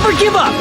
never give up!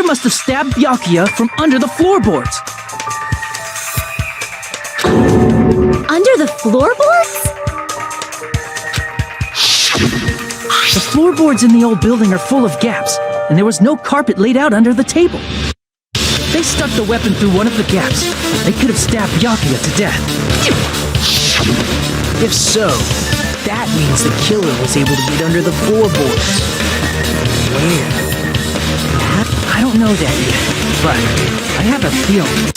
Must have stabbed Byakuya from under the floorboards. Under the floorboards? The floorboards in the old building are full of gaps, and there was no carpet laid out under the table. They stuck the weapon through one of the gaps. They could have stabbed Byakuya to death. If so, that means the killer was able to get under the floorboards. Where? I don't know that yet, but I have a feeling.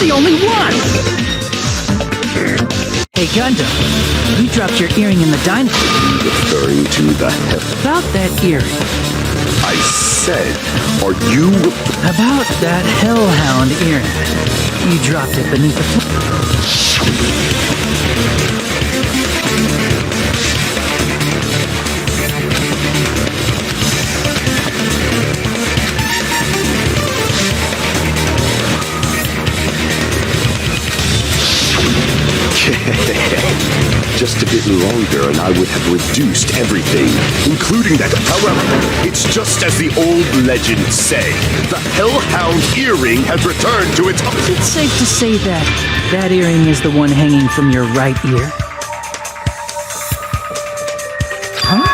The only one! Hey Gundam, you dropped your earring in the dining room. Referring to the hell. About that earring. I said, are you... About that hellhound earring. You dropped it beneath the floor. Just a bit longer and I would have reduced everything, including that. However, it's just as the old legends say. The Hellhound earring has returned to its... Is it safe to say that that earring is the one hanging from your right ear? Huh?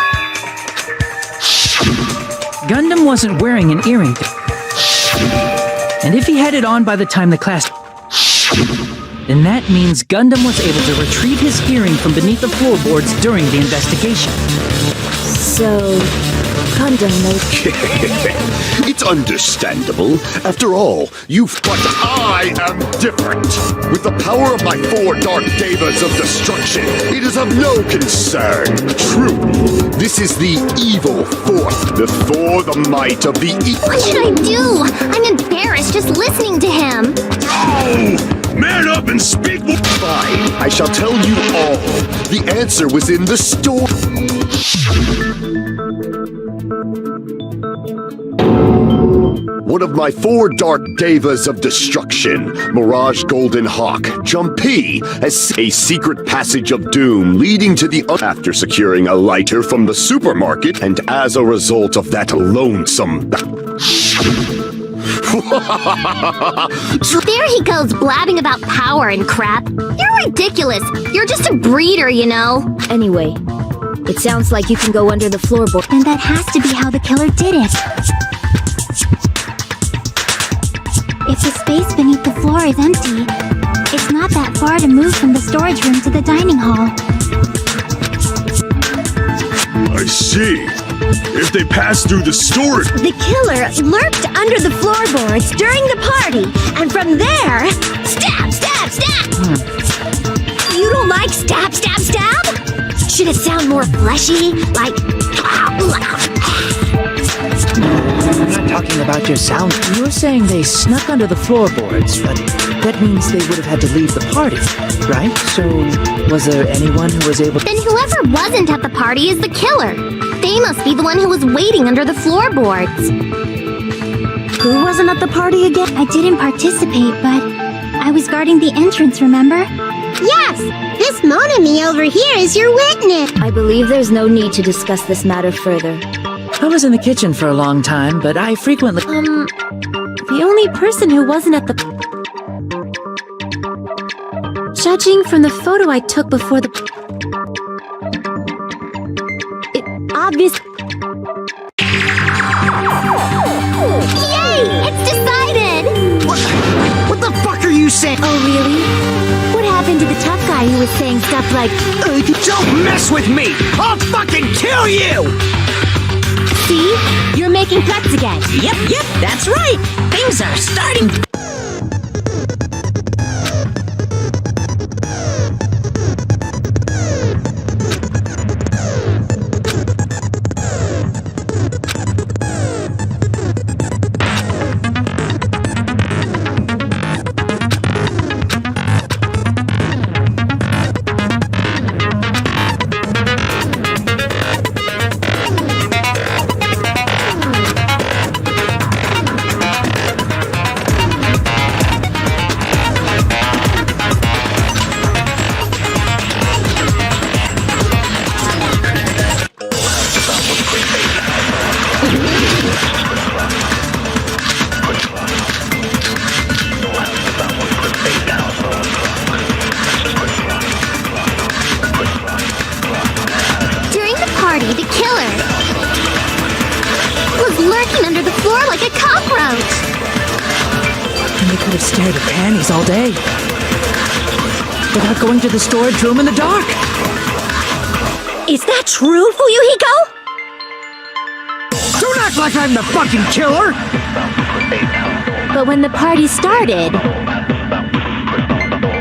Gundam wasn't wearing an earring. And if he had it on by the time the class... then that means Gundam was able to retrieve his earring from beneath the floorboards during the investigation. So, Condom note. It's understandable. After all, but I am different. With the power of my 4 dark devas of destruction, it is of no concern. True, this is the evil fourth before the might of the What should I do? I'm embarrassed just listening to him. Oh! Man up and speak! Fine, I shall tell you all. The answer was in the store. One of my 4 dark devas of destruction, Mirage Golden Hawk, Jumpy, has a secret passage of doom leading to the after securing a lighter from the supermarket, and as a result of that lonesome. There he goes blabbing about power and crap. You're ridiculous. You're just a breeder, you know. Anyway, it sounds like you can go under the floorboard. And that has to be how the killer did it. If the space beneath the floor is empty, it's not that far to move from the storage room to the dining hall. I see. If they pass through the storage... The killer lurked under the floorboards during the party, and from there... Stab, stab, stab! You don't like stab, stab, stab? Should it sound more fleshy? Like... I'm not talking about your sound. You were saying they snuck under the floorboards, but that means they would have had to leave the party, right? So, was there anyone who was able to... Then whoever wasn't at the party is the killer. They must be the one who was waiting under the floorboards. Who wasn't at the party again? I didn't participate, but I was guarding the entrance, remember? Yes! This Monami over here is your witness! I believe there's no need to discuss this matter further. I was in the kitchen for a long time, but I frequently... The only person who wasn't at the... Judging from the photo I took before the... It obvious... Yay! It's decided! What the fuck are you saying? Oh, really? What happened to the tough guy who was saying stuff like... Don't mess with me! I'll fucking kill you! See? You're making threats again. Yep, that's right. Things are starting. Stared at panties all day without going to the storage room in the dark. Is that true, Fuyuhiko? Don't act like I'm the fucking killer! But when the party started,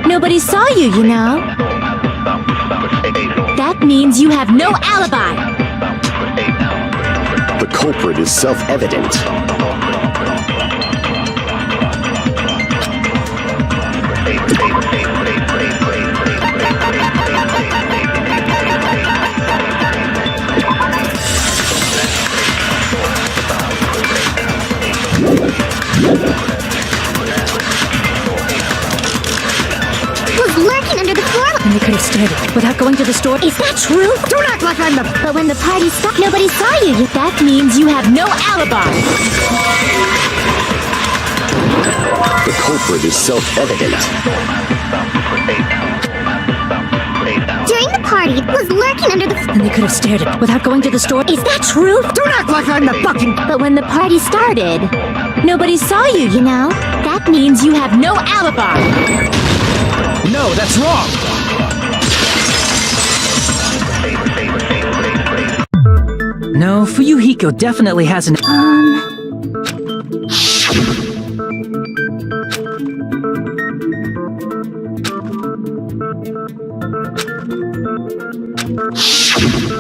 nobody saw you, you know. That means you have no alibi. The culprit is self-evident. And they could have stared at it without going to the store. Is that true? Don't act like I'm the... But when the party stopped, nobody saw you. That means you have no alibi. The culprit is self-evident. During the party, was lurking under the... And they could have stared at it without going to the store. Is that true? Don't act like I'm the fucking... But when the party started, nobody saw you, you know. That means you have no alibi. No, that's wrong! No, Fuyuhiko definitely has an...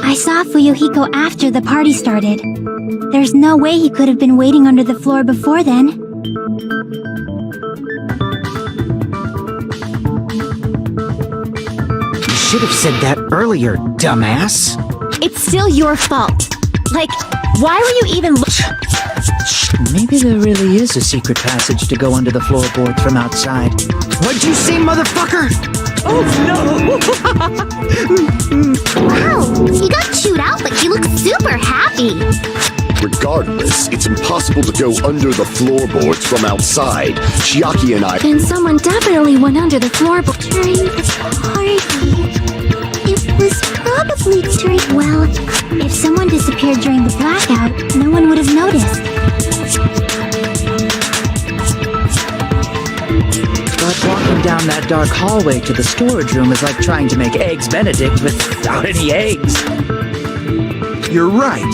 I saw Fuyuhiko after the party started. There's no way he could have been waiting under the floor before then. You should have said that earlier, dumbass. It's still your fault. Like, why were you even Maybe there really is a secret passage to go under the floorboards from outside. What'd you say, motherfucker? Oh, no! Wow, he got chewed out, but he looks super happy. Regardless, it's impossible to go under the floorboards from outside. Chiaki and I... Then someone definitely went under the floorboard. During the party. It was probably during... Well, if someone disappeared during the blackout, no one would have noticed. But walking down that dark hallway to the storage room is like trying to make Eggs Benedict without any eggs. You're right.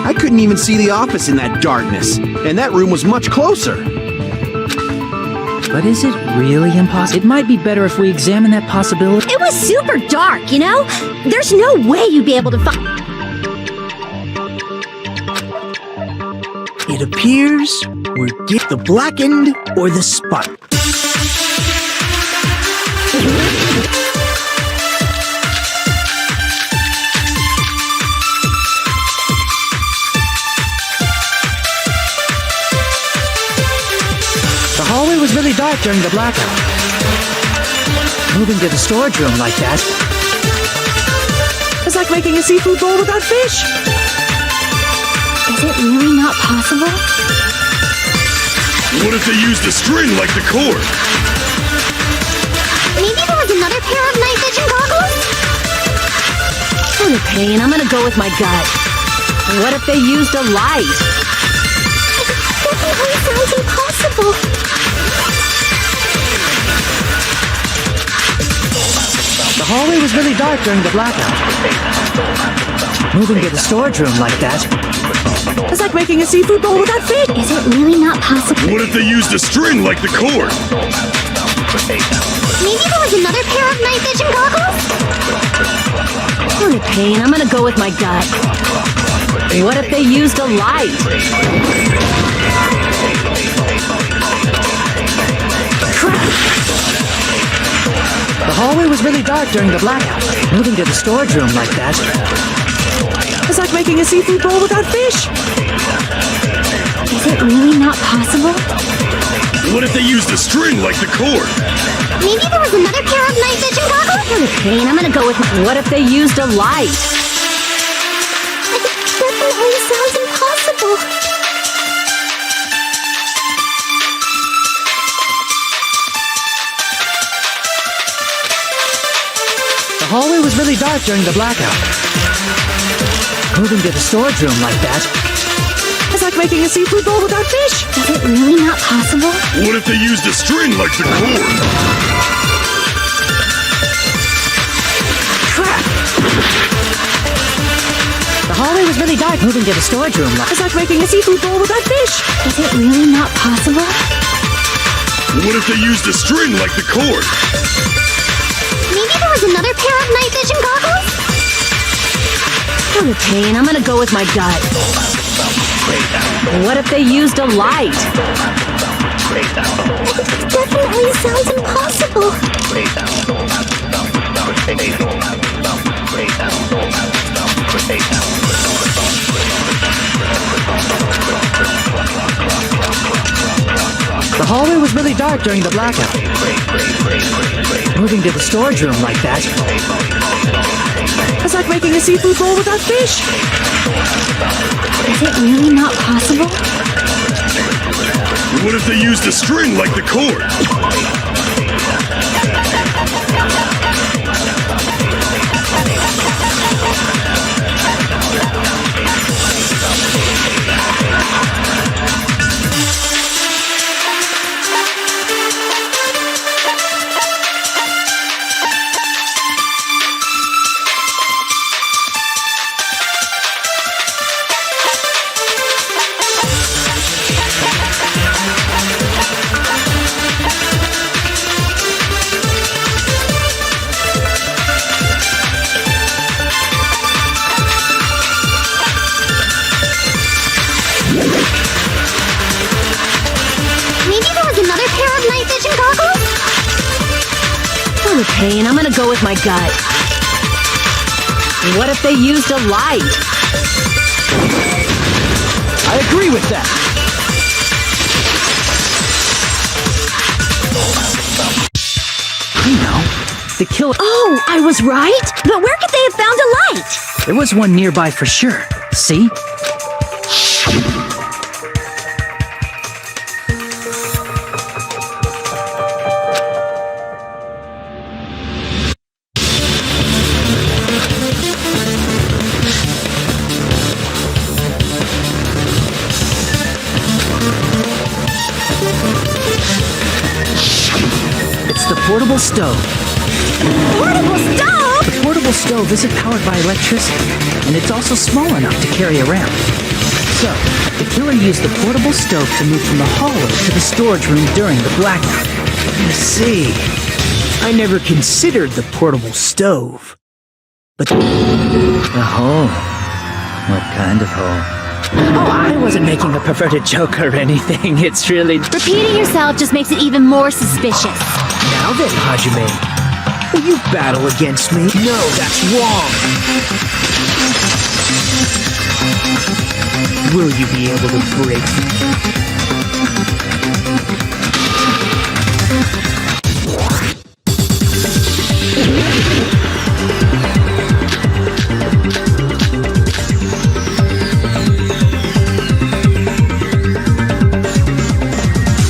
I couldn't even see the office in that darkness, and that room was much closer. But is it really impossible? It might be better if we examine that possibility. It was super dark, you know? There's no way you'd be able to find... It appears we're the blackened or the spot. The hallway was really dark during the blackout. Moving to the storage room like that is like making a seafood bowl without fish. Is it really not possible? What if they used a string like the cord? Maybe there was another pair of night vision goggles? For the pain, I'm gonna go with my gut. What if they used a light? It definitely sounds impossible. The hallway was really dark during the blackout. Moving to the storage room like that is like making a seafood bowl without fish. Is it really not possible? What if they used a string like the cord? Maybe there was another pair of night vision goggles? For the pain, I'm gonna go with my gut. What if they used a light? The hallway was really dark during the blackout. Moving to the storage room like that is like making a seafood bowl without fish. Is it really not possible? What if they used a string like the cord? Maybe there was another pair of night vision goggles? For the pain, I'm gonna go with what if they used a light? It definitely sounds impossible. The hallway was really dark during the blackout. Moving to the storage room like that is like making a seafood bowl without fish. Is it really not possible? What if they used a string like the cord? Crap! The hallway was really dark. Moving to the storage room like it's like making a seafood bowl without fish. Is it really not possible? What if they used a string like the cord? Maybe there was another pair of night vision goggles? For the pain, I'm gonna go with my gut. What if they used a light? It definitely sounds impossible. The hallway was really dark during the blackout. Moving to the storage room like that it's like making a seafood bowl without fish. Is it really not possible? What if they used a string like the cord? Okay, and I'm gonna go with my gut. What if they used a light? I agree with that. You know, the killer. Oh, I was right? But where could they have found a light? There was one nearby for sure. See? The portable stove. Portable stove? The portable stove isn't powered by electricity, and it's also small enough to carry around. So, the killer used the portable stove to move from the hallway to the storage room during the blackout. I see. I never considered the portable stove. But A hole? What kind of hole? Oh, I wasn't making a perverted joke or anything. It's really... Repeating yourself just makes it even more suspicious. now then, Hajime, will you battle against me? No, that's wrong. Will you be able to break me?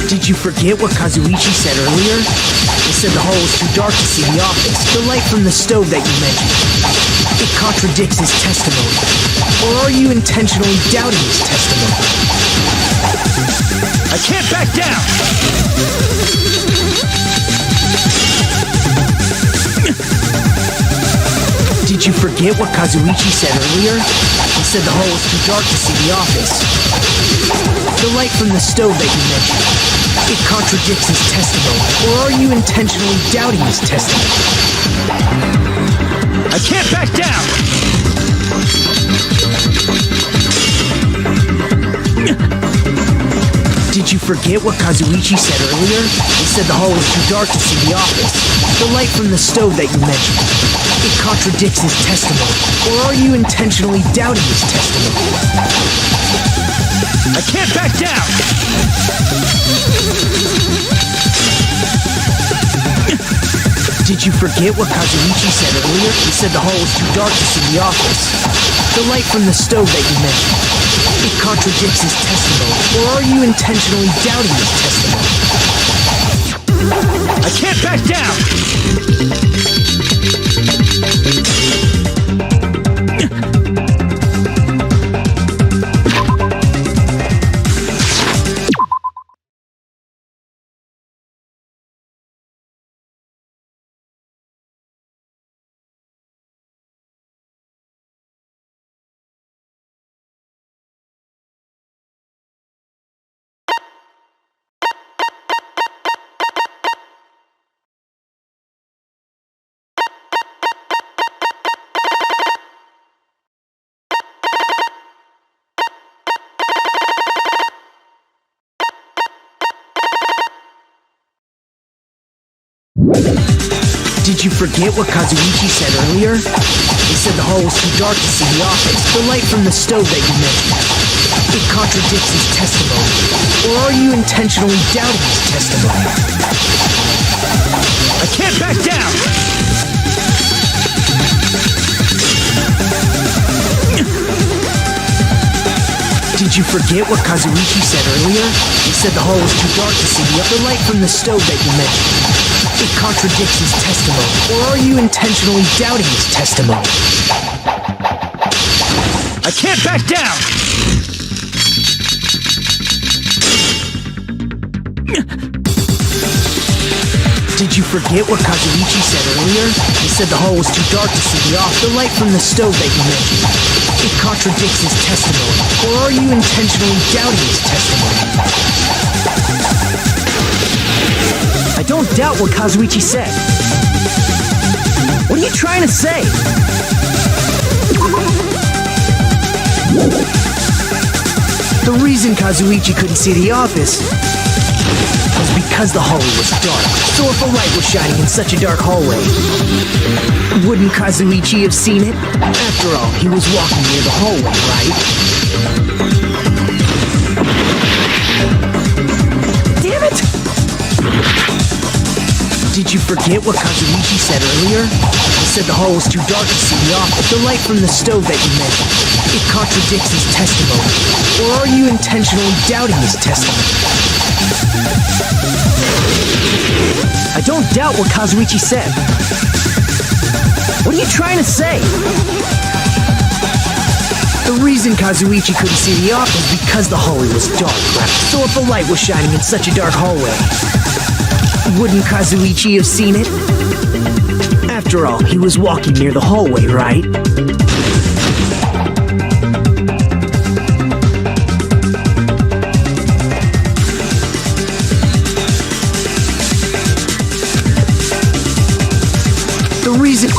Did you forget what Kazuichi said earlier? He said the hall was too dark to see the office. The light from the stove that you mentioned. It contradicts his testimony. Or are you intentionally doubting his testimony? I can't back down! Did you forget what Kazuichi said earlier? He said the hall was too dark to see the office. The light from the stove that you mentioned. It contradicts his testimony. Or are you intentionally doubting his testimony? I can't back down! Did you forget what Kazuichi said earlier? He said the hall was too dark to see the office. The light from the stove that you mentioned. It contradicts his testimony. Or are you intentionally doubting his testimony? I can't back down! Did you forget what Kazuichi said earlier? He said the hall was too dark to see the office. The light from the stove that you mentioned. It contradicts his testimony. Or are you intentionally doubting his testimony? I can't back down! Did you forget what Kazuichi said earlier? He said the hall was too dark to see the office. The light from the stove that you mentioned. It contradicts his testimony. Or are you intentionally doubting his testimony? I can't back down! Did you forget what Kazuichi said earlier? He said the hall was too dark to see the light from the stove that you mentioned. It contradicts his testimony. Or are you intentionally doubting his testimony? I can't back down! Did you forget what Kazuichi said earlier? He said the hall was too dark to see the office. The light from the stove that you mentioned. It contradicts his testimony. Or are you intentionally doubting his testimony? I don't doubt what Kazuichi said. What are you trying to say? The reason Kazuichi couldn't see the office was because the hallway was dark. So if a light was shining in such a dark hallway, wouldn't Kazuichi have seen it? After all, he was walking near the hallway, right? Damn it! Did you forget what Kazuichi said earlier? He said the hall was too dark to see the office. The light from the stove that you mentioned, it contradicts his testimony. Or are you intentionally doubting his testimony? I don't doubt what Kazuichi said. What are you trying to say? The reason Kazuichi couldn't see the office was because the hallway was dark, right? So if a light was shining in such a dark hallway, wouldn't Kazuichi have seen it? After all, he was walking near the hallway, right? The reason...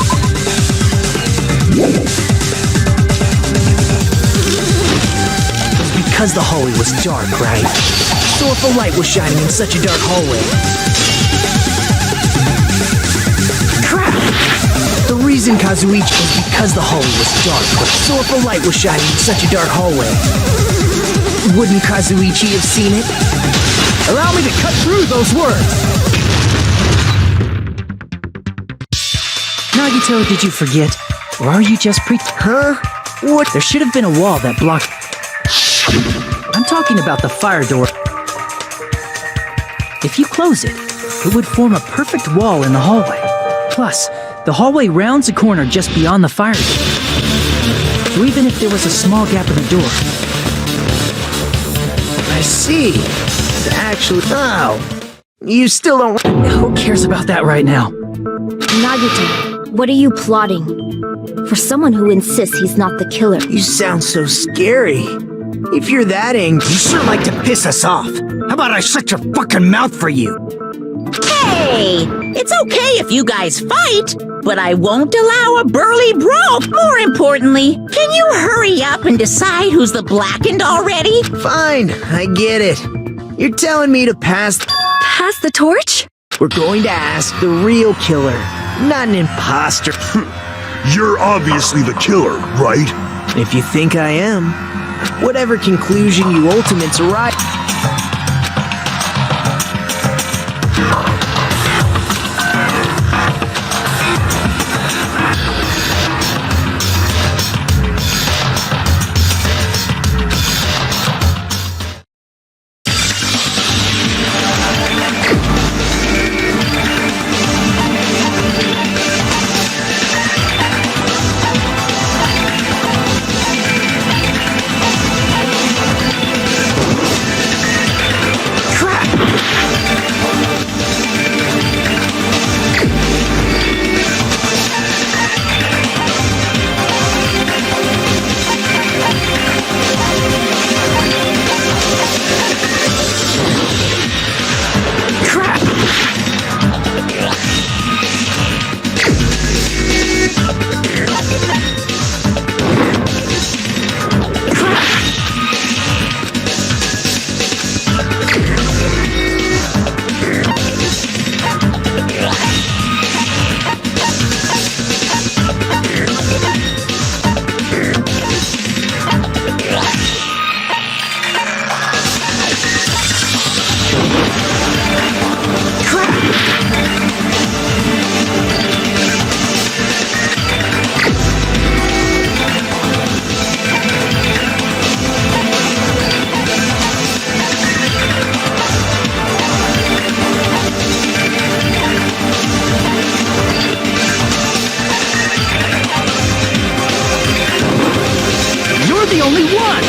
was because the hallway was dark, right? So if a light was shining in such a dark hallway... Crap! The reason Kazuichi was because the hallway was dark, so if a light was shining in such a dark hallway, wouldn't Kazuichi have seen it? Allow me to cut through those words! Nagito, did you forget? Or are you just Huh? What? There should have been a wall that blocked... I'm talking about the fire door. If you close it, it would form a perfect wall in the hallway. Plus, the hallway rounds a corner just beyond the fire door. So even if there was a small gap in the door... I see. Actually, oh. You still don't... Who cares about that right now? Nagito, what are you plotting? For someone who insists he's not the killer. You sound so scary. If you're that angry... You sure like to piss us off. How about I shut your fucking mouth for you? Hey, it's okay if you guys fight, but I won't allow a burly brawl. More importantly, can you hurry up and decide who's the blackened already? Fine, I get it. You're telling me to pass... Pass the torch? We're going to ask the real killer, not an imposter. You're obviously the killer, right? If you think I am, whatever conclusion you ultimates arrive... the only one!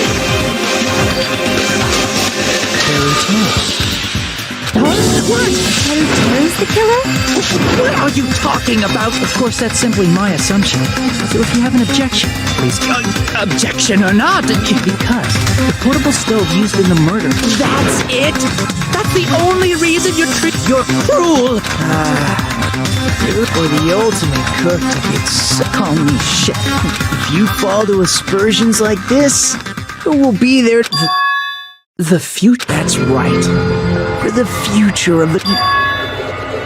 What? Terry's the killer? What are you talking about? Of course, that's simply my assumption. So if you have an objection, please... objection or not, because the portable stove used in the murder... That's it? That's the only reason you're cruel! For the ultimate cook to get Call me shit. If you fall to aspersions like this, who will be there? The future? That's right. For the future of the...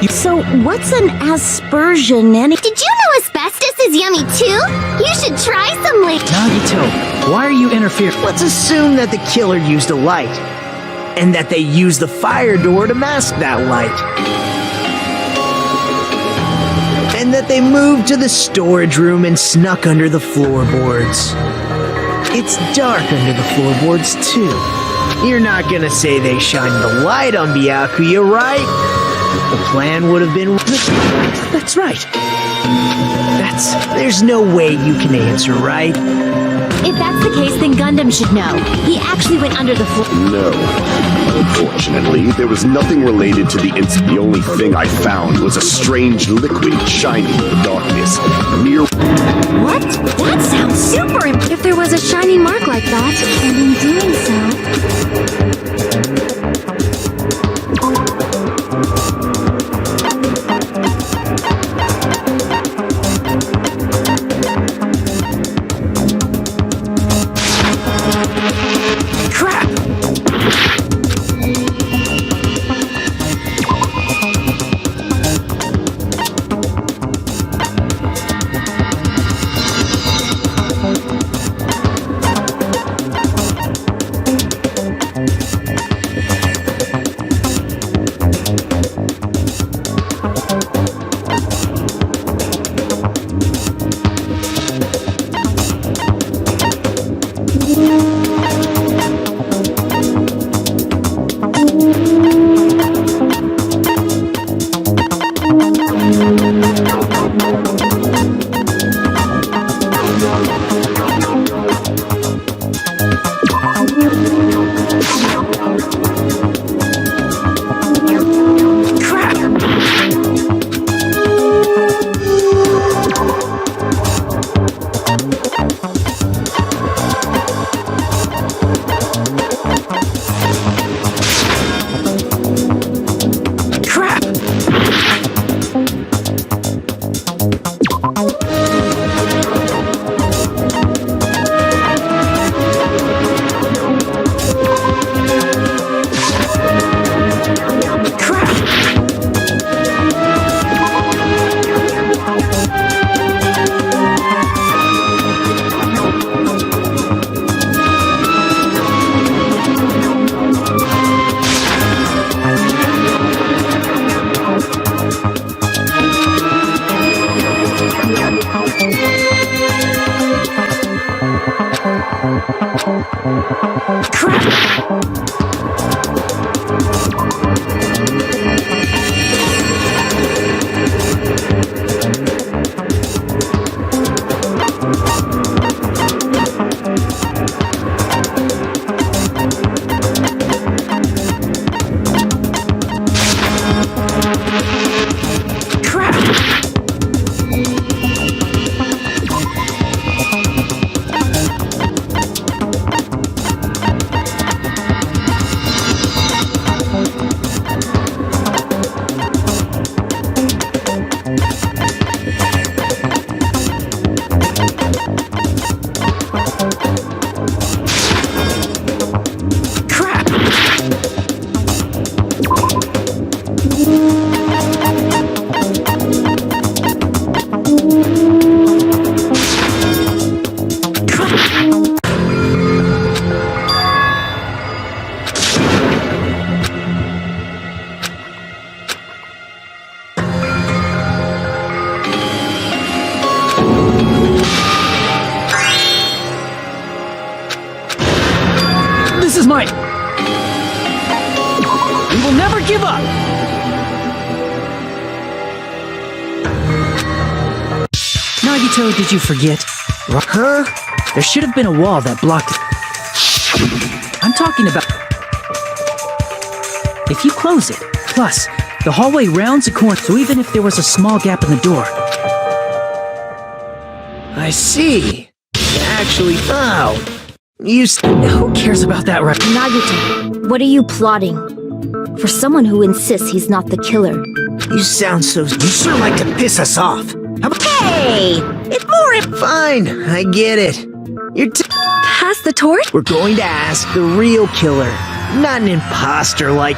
So, what's an aspersion and... Did you know asbestos is yummy too? You should try some later. Nagito, why are you interfering? Let's assume that the killer used a light, and that they used the fire door to mask that light. And that they moved to the storage room and snuck under the floorboards. It's dark under the floorboards, too. You're not gonna say they shined the light on Byakuya, right? The plan would have been... That's right. There's no way you can answer, right? If that's the case, then Gundam should know. He actually went under the floor. No. Unfortunately, there was nothing related to the incident. The only thing I found was a strange liquid shining in the darkness. Mere... What? That sounds super imp- If there was a shiny mark like that, And in doing so, This is mine! We will never give up! Nagito, did you forget? Huh? There should have been a wall that blocked it. I'm talking about... If you close it, plus, the hallway rounds a corner, so even if there was a small gap in the door... I see. Actually, Who cares about that right? Nagito, what are you plotting? For someone who insists he's not the killer. You sound so... You sure like to piss us off. How about... Hey! It's more... Fine, I get it. You're Pass the torch? We're going to ask the real killer, not an imposter like...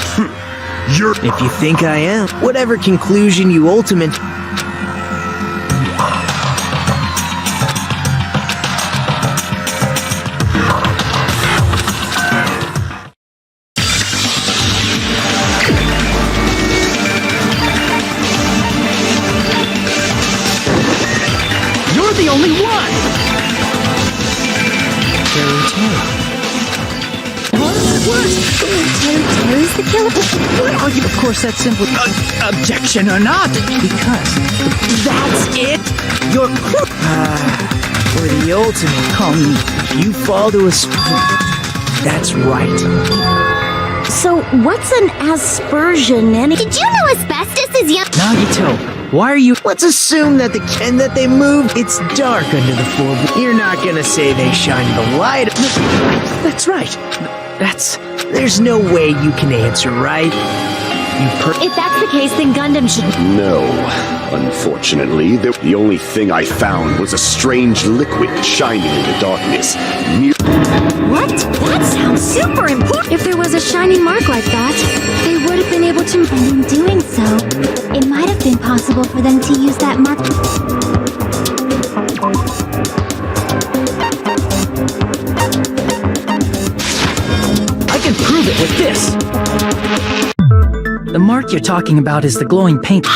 If you think I am, whatever conclusion you ultimate. You're the only one! Terry's the killer? Where are you? Of course, that's simply objection or not. Because that's it. You're For the ultimate, call me. You fall to a That's right. So, what's an aspersion, and did you know asbestos is young? Nagito. Why are you? Let's assume that the can that they moved, it's dark under the floor. You're not gonna say they shine the light. That's right. There's no way you can answer, right? If that's the case, then Gundam should... No. Unfortunately, the only thing I found was a strange liquid shining in the darkness. What? That sounds super important! If there was a shining mark like that, they would have been able to... And in doing so, it might have been possible for them to use that mark. I can prove it with this. The mark you're talking about is the glowing paint.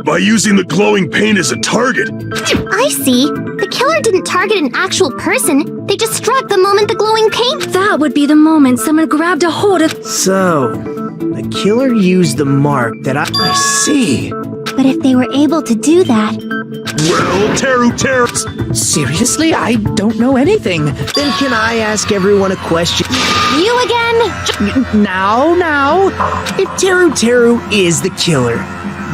By using the glowing paint as a target. I see. The killer didn't target an actual person. They just struck the moment the glowing paint... That would be the moment someone grabbed a hold of... So, the killer used the mark that I see. But if they were able to do that... Well, Teru. Seriously? I don't know anything. Then can I ask everyone a question? You again? Now. If Teru is the killer,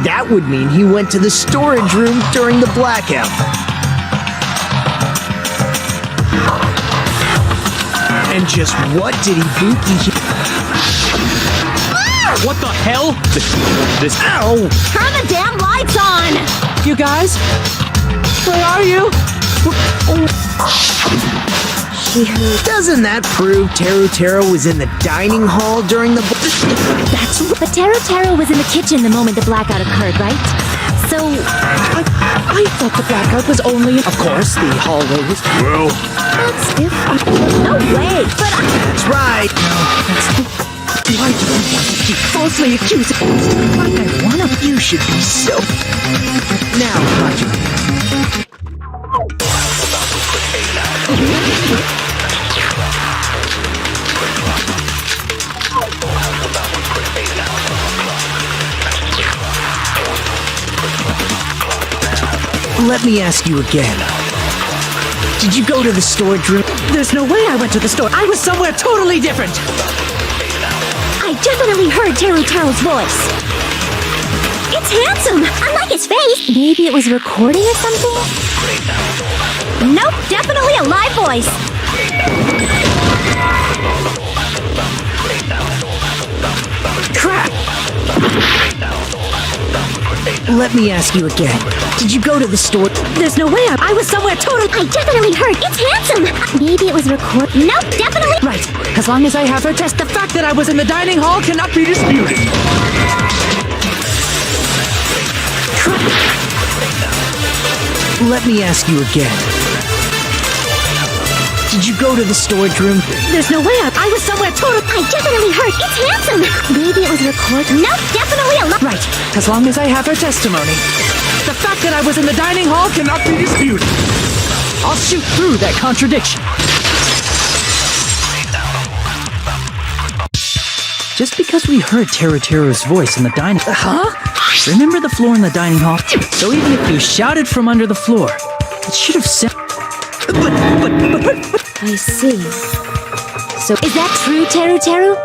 that would mean he went to the storage room during the blackout. And just what did Ibuki... What the hell? This. Ow! Turn the damn lights on! You guys? Where are you? She heard... Doesn't that prove Teru was in the dining hall during the... That's... But Teru was in the kitchen the moment the blackout occurred, right? So... I thought the blackout was only... Of course, the hallway was... Well, That's different. No way! But That's right. Why do you want to keep falsely accusing? Like I want to... You should be so... Now, Roger. Let me ask you again. Did you go to the storage room? There's no way I went to the store. I was somewhere totally different. I definitely heard Teru's voice. It's handsome, unlike his face. Maybe it was recording or something? Nope, definitely a live voice. Crap! Let me ask you again. Did you go to the store? There's no way I was somewhere totally... I definitely heard. It's handsome. Maybe it was record... Nope, definitely... Right. As long as I have her test, the fact that I was in the dining hall cannot be disputed. Let me ask you again. Did you go to the storage room? There's no way I was somewhere totally... I definitely heard. It's handsome. Maybe it was record... Nope, definitely a... Right. As long as I have her testimony. The fact that I was in the dining hall cannot be disputed. I'll shoot through that contradiction. Just because we heard Teru's voice in the dining... Huh? Remember the floor in the dining hall? So even if you shouted from under the floor, it should have said... But... I see. So is that true, Teru?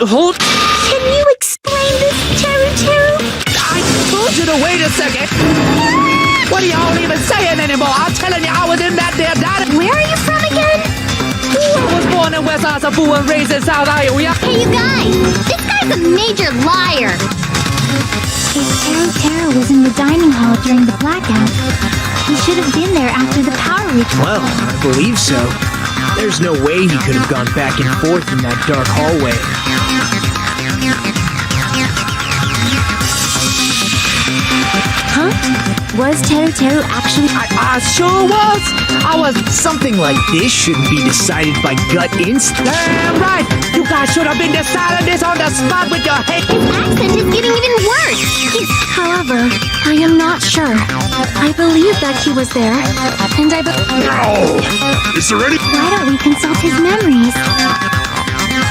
Hold... Can you explain this, Teru? I told you to wait a second. What are y'all even saying anymore? I'm telling you, I was in that there dining... Where are you from again? I was born in West Asafu and raised in South Iowa. Hey, you guys! This guy's a major liar! If Teru was in the dining hall during the blackout, he should have been there after the power reach. Well, I believe so. There's no way he could have gone back and forth in that dark hallway. Huh? Was Teru Teru actually... I sure was. I was something like this shouldn't be decided by gut instinct. Damn right. You guys should have been deciding this on the spot with your head. His accent is getting even worse. However, I am not sure. I believe that he was there, and I No! Is there any... Why don't we consult his memories?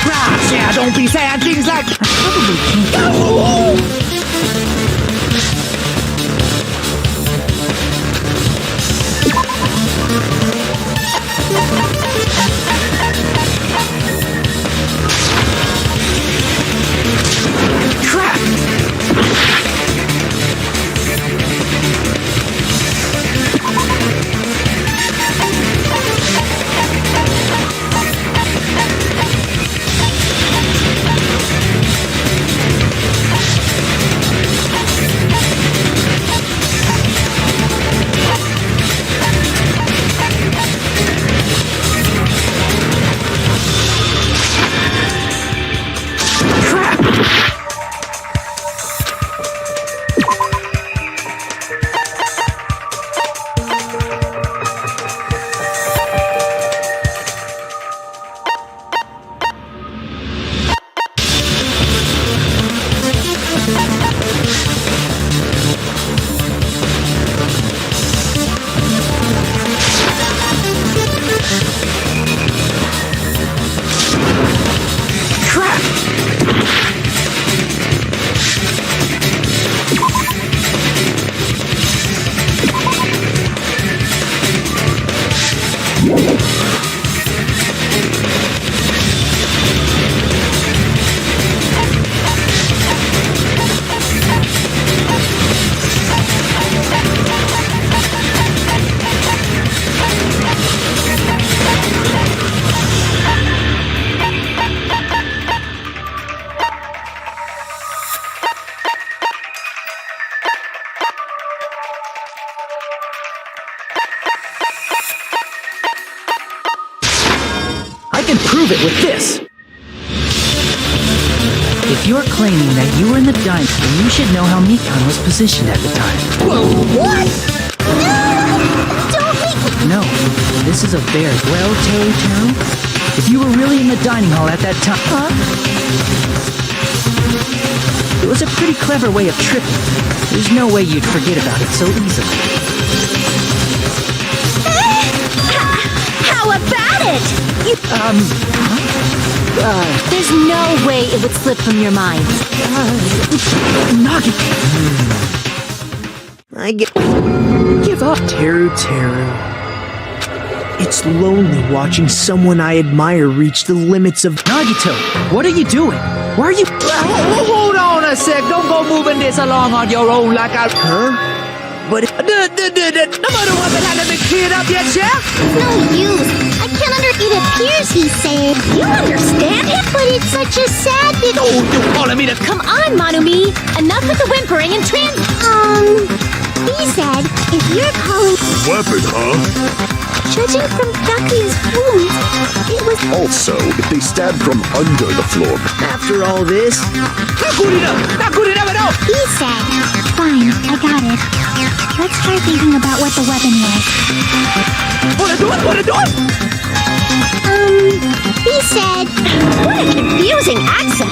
Gosh, yeah, don't be saying things like. Probably can't. I can prove it with this. If you're claiming that you were in the diner, then you should know how Mikan was positioned at the time. Whoa, what? Don't make me... No, this is a very well, Teru Teru. If you were really in the dining hall at that time... Huh? It was a pretty clever way of tripping. There's no way you'd forget about it so easily. How about it? There's no way it would slip from your mind. Nagi! I give up, Teru Teru. It's lonely watching someone I admire reach the limits of. Nagito, what are you doing? Why are you... Hold on a sec. Don't go moving this along on your own like I. Huh? But the mother woman hasn't been cleared up yet, Chef. No use. I can't it appears he said. You understand him? But it's such a sad bit. Oh, you calling me to Come on, Monumi. Enough with the whimpering and He said, if you're calling... Weapon, huh? Judging from Gakuya's wounds, it was... Also, if they stabbed from under the floor. After all this... Not good enough! Not good enough at all! He said, fine, I got it. Let's try thinking about what the weapon was. What a do it! He said... What a confusing accent!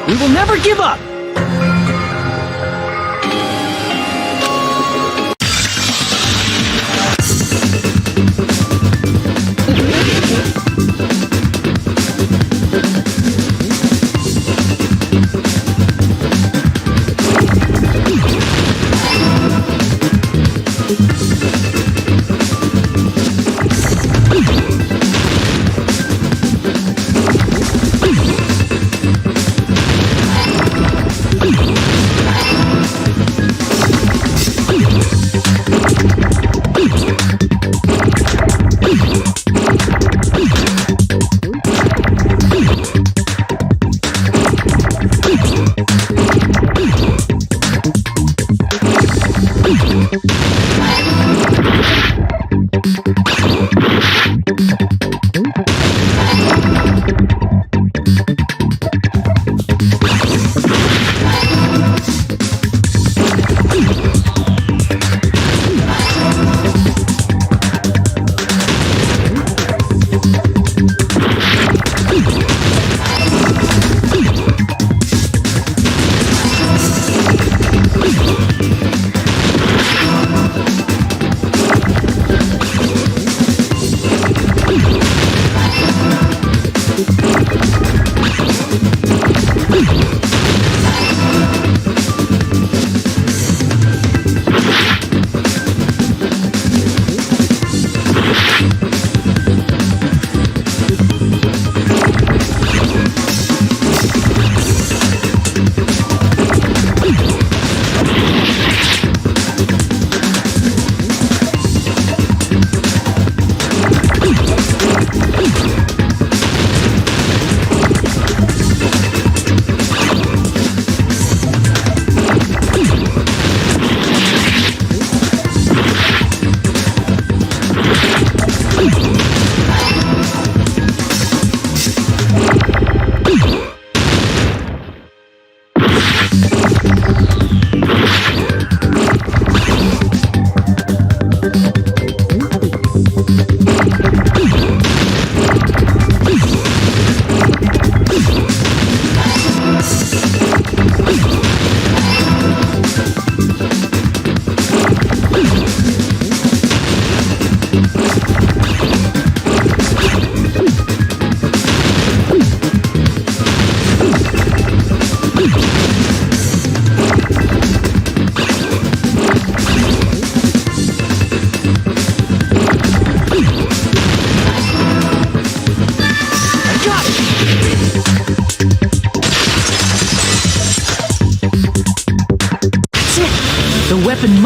We will never give up!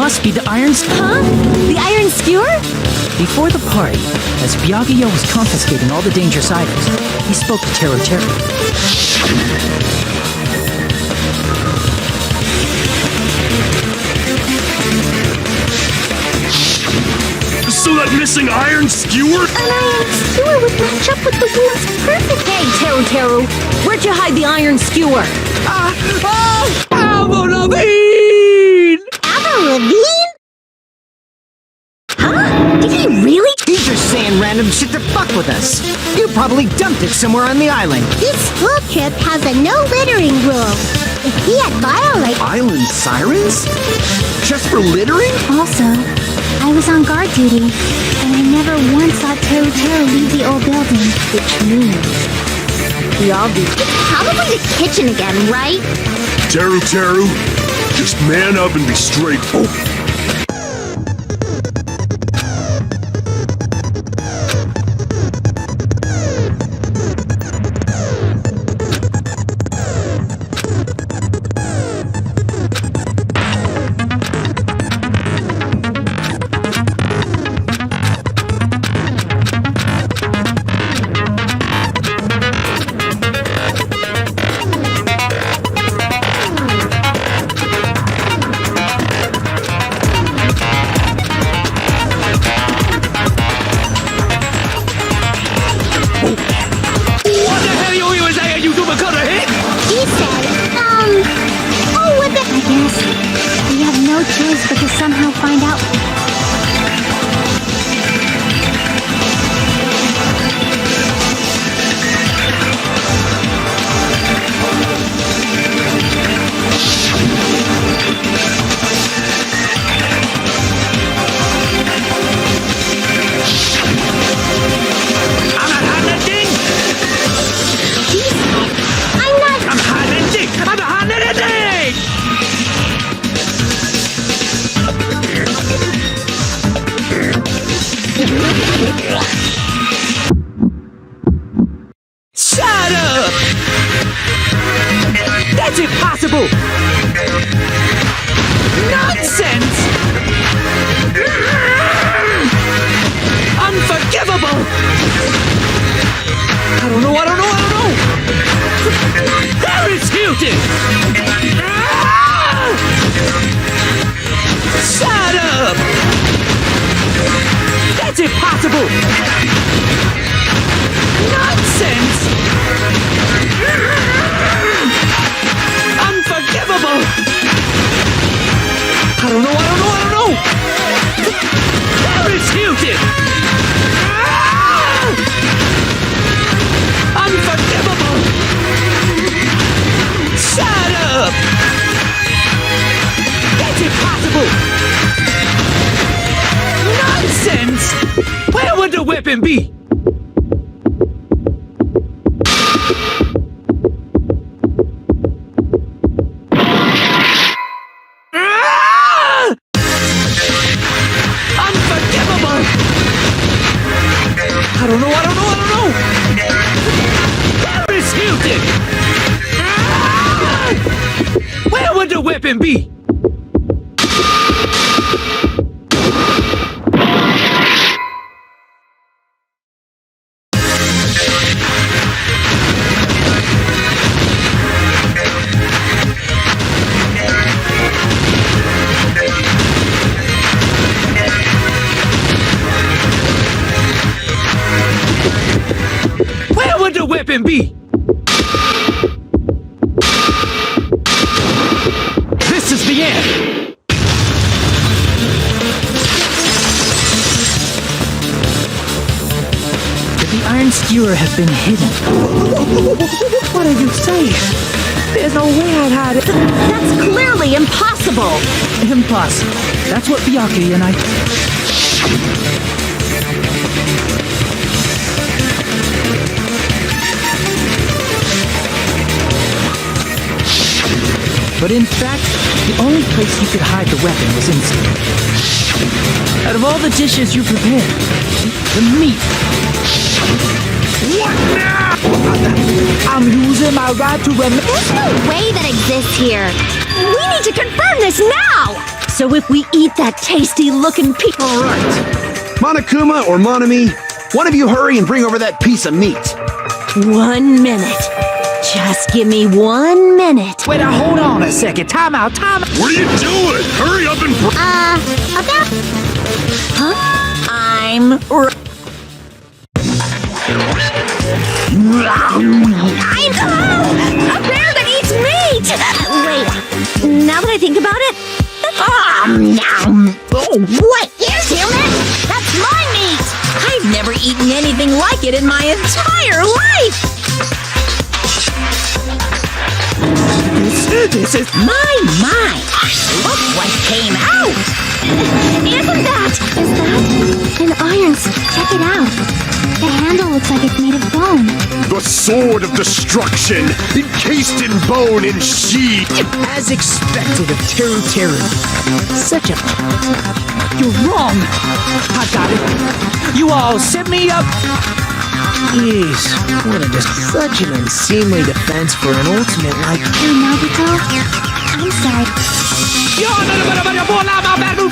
must be the irons. Huh? The iron skewer? Before the party, as Byakuya was confiscating all the dangerous items, he spoke to Teru Teru. So that missing iron skewer? An iron skewer would match up with the wounds perfect. Hey, Teru Teru, where'd you hide the iron skewer? Avril Lavigne! Avril Lavigne? Huh? Did he really? He's just saying random shit to fuck with us. You probably dumped it somewhere on the island. This school trip has a no littering rule. If he had violated... Island sirens? Just for littering? Also, I was on guard duty, and I never once saw Teru Teru leave the old building. Which means we all do. It's probably the kitchen again, right? Teru Teru, just man up and be straight. Oh. But to somehow find out. Shut up! That's impossible! Nonsense! Unforgivable! I don't know! Paris Hilton! Shut up! That's impossible! Nonsense! Unforgivable! I don't know! Paris Hilton! Unforgivable! Shut up! That's impossible! Nonsense! Where would the weapon be? Unforgivable! I don't know! Paris Hilton! Where would the weapon be? Where would the weapon be? This is the end! Could the iron skewer have been hidden? What are you saying? There's no way I'd hide it. That's clearly impossible! Impossible. That's what Byakuya and I... But in fact, the only place you could hide the weapon was inside. Out of all the dishes you prepared, the meat. What now? I'm using my right to There's no way that exists here. We need to confirm this now! So if we eat that tasty-looking piece... All right. Monokuma or Monami, one of you hurry and bring over that piece of meat. 1 minute. Just give me 1 minute. Wait, now hold on a second. Time out, time out. What are you doing? Hurry up and... About... I'm... a bear that eats meat! Wait, now that I think about it, What is human? That's my meat! I've never eaten anything like it in my entire life! This is... My! Look what came out! Isn't that? Is that? An iron... Check it out. The handle looks like it's made of bone. The sword of destruction, encased in bone and sheath. As expected of Teru Teru. Such a... You're wrong. I got it. You all set me up. Jeez, what a just such an unseemly defense for an ultimate like... Hey, Nagito, I'm sorry.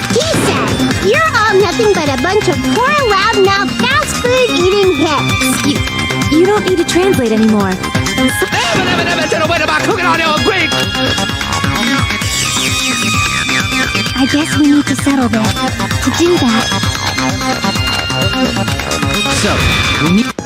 He said, you're all nothing but a bunch of poor, loud-mouthed, fast-food-eating hips. you don't need to translate anymore. I guess we need to settle this. To do that, So, we need...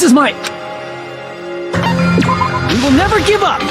This is my... We will never give up!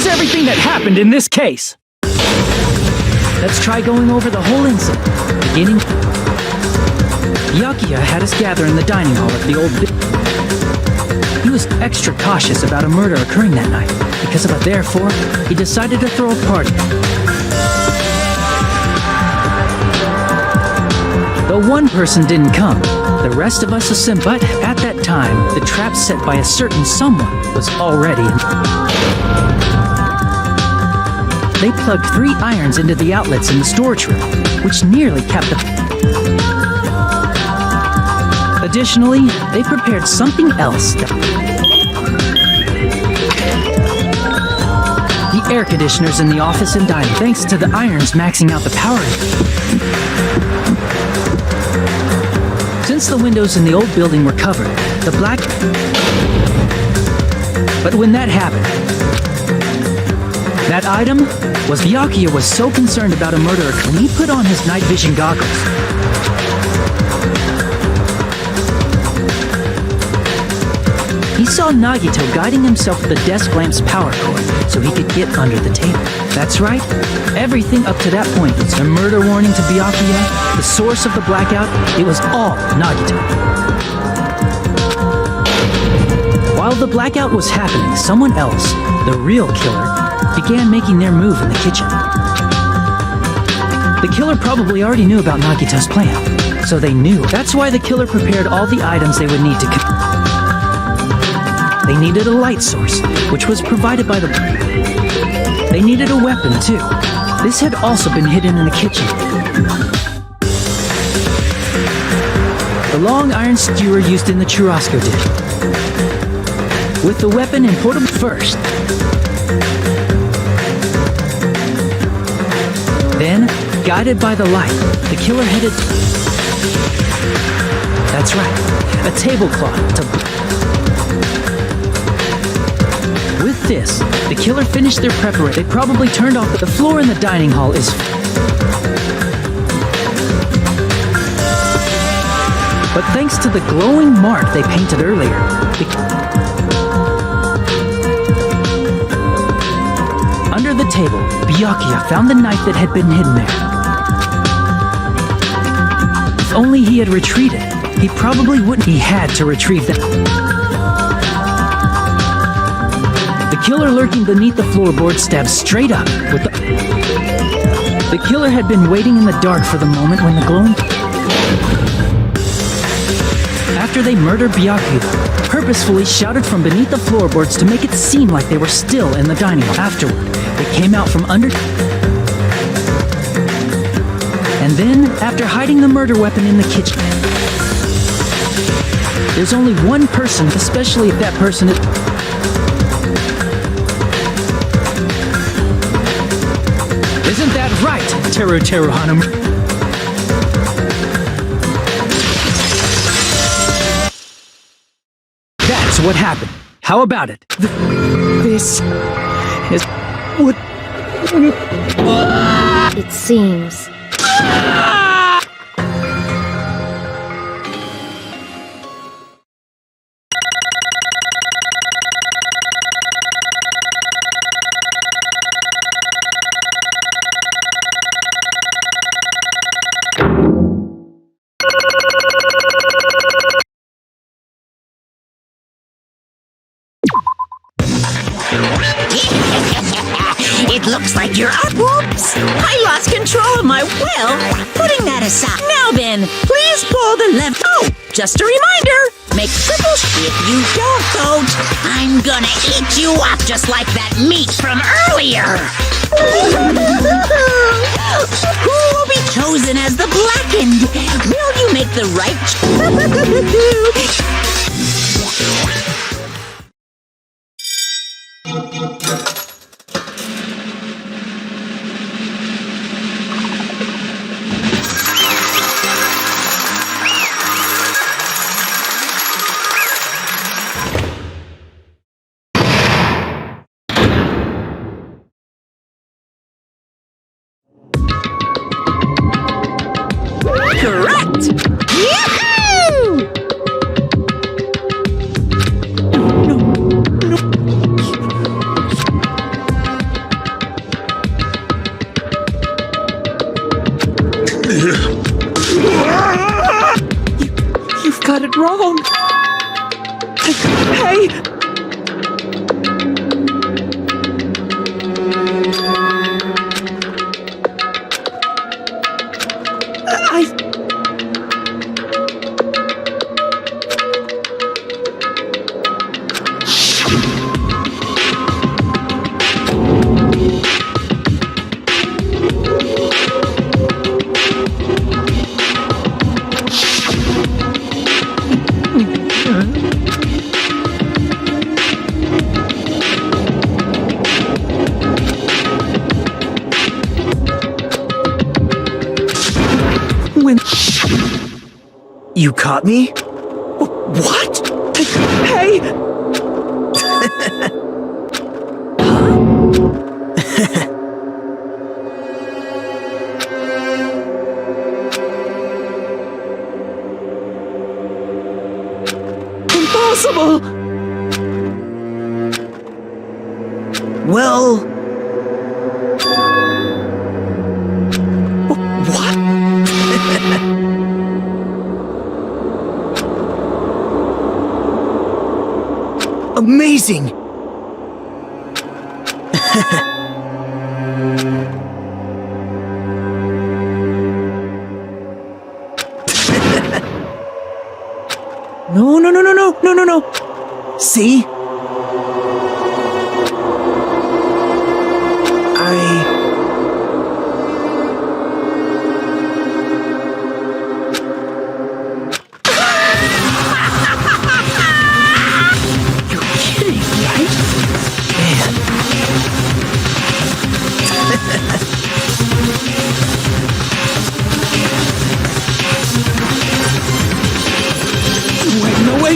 everything that happened in this case. Let's try going over the whole incident. Beginning... Byakuya had us gather in the dining hall at the old... He was extra cautious about a murder occurring that night. Because of it, therefore, he decided to throw a party. Though one person didn't come, the rest of us assembled. But at that time, the trap set by a certain someone was already in. They plugged 3 irons into the outlets in the storage room, which nearly kept the... Additionally, they prepared something else that... The air conditioners in the office and dining, thanks to the irons maxing out the power. Since the windows in the old building were covered, the black... But when that happened, that item was Byakuya was so concerned about a murderer when he put on his night vision goggles. He saw Nagito guiding himself with the desk lamp's power cord so he could get under the table. That's right, everything up to that point was a murder warning to Byakuya, the source of the blackout, it was all Nagito. While the blackout was happening, someone else, the real killer, began making their move in the kitchen. The killer probably already knew about Nagito's plan, so they knew. That's why the killer prepared all the items they would need to They needed a light source, which was provided by the... They needed a weapon, too. This had also been hidden in the kitchen. The long iron skewer used in the churrasco dish. With the weapon in portable first. Then, guided by the light, the killer headed... That's right, a tablecloth to... With this, the killer finished their preparation. They probably turned off the floor in the dining hall is... But thanks to the glowing mark they painted earlier, under the table, Byakuya found the knife that had been hidden there. If only he had retreated, he probably wouldn't. He had to retrieve that. The killer lurking beneath the floorboard stabbed straight up with the... The killer had been waiting in the dark for the moment when the glowing... After they murdered Byakuya, purposefully shouted from beneath the floorboards to make it seem like they were still in the dining hall. Afterward, they came out from under... And then, after hiding the murder weapon in the kitchen... There's only one person, especially if that person is... Isn't that right, Teru Hanamura? That's what happened. How about it? This is what... It seems. It looks like you're up. Whoops! I lost control of my... Well, putting that aside. Now then, please pull the left... Oh, just a reminder. Make triple if you don't vote, I'm gonna eat you up just like that meat from earlier. Who will be chosen as the blackened? Will you make the right... Correct! Yahoo! it wrong. Hey! You caught me? What? Hey! Impossible! Well... What? Amazing! No. See?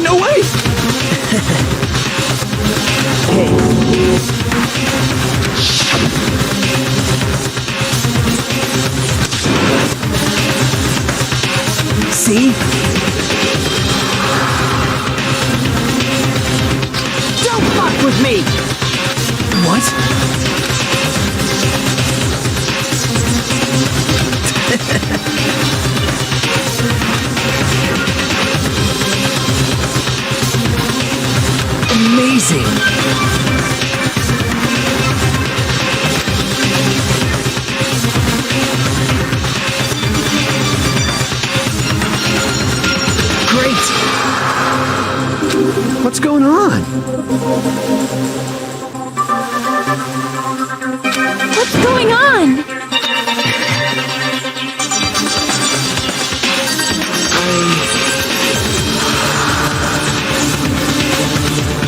No way! See? Don't fuck with me! What? Amazing! Great! What's going on? What's going on?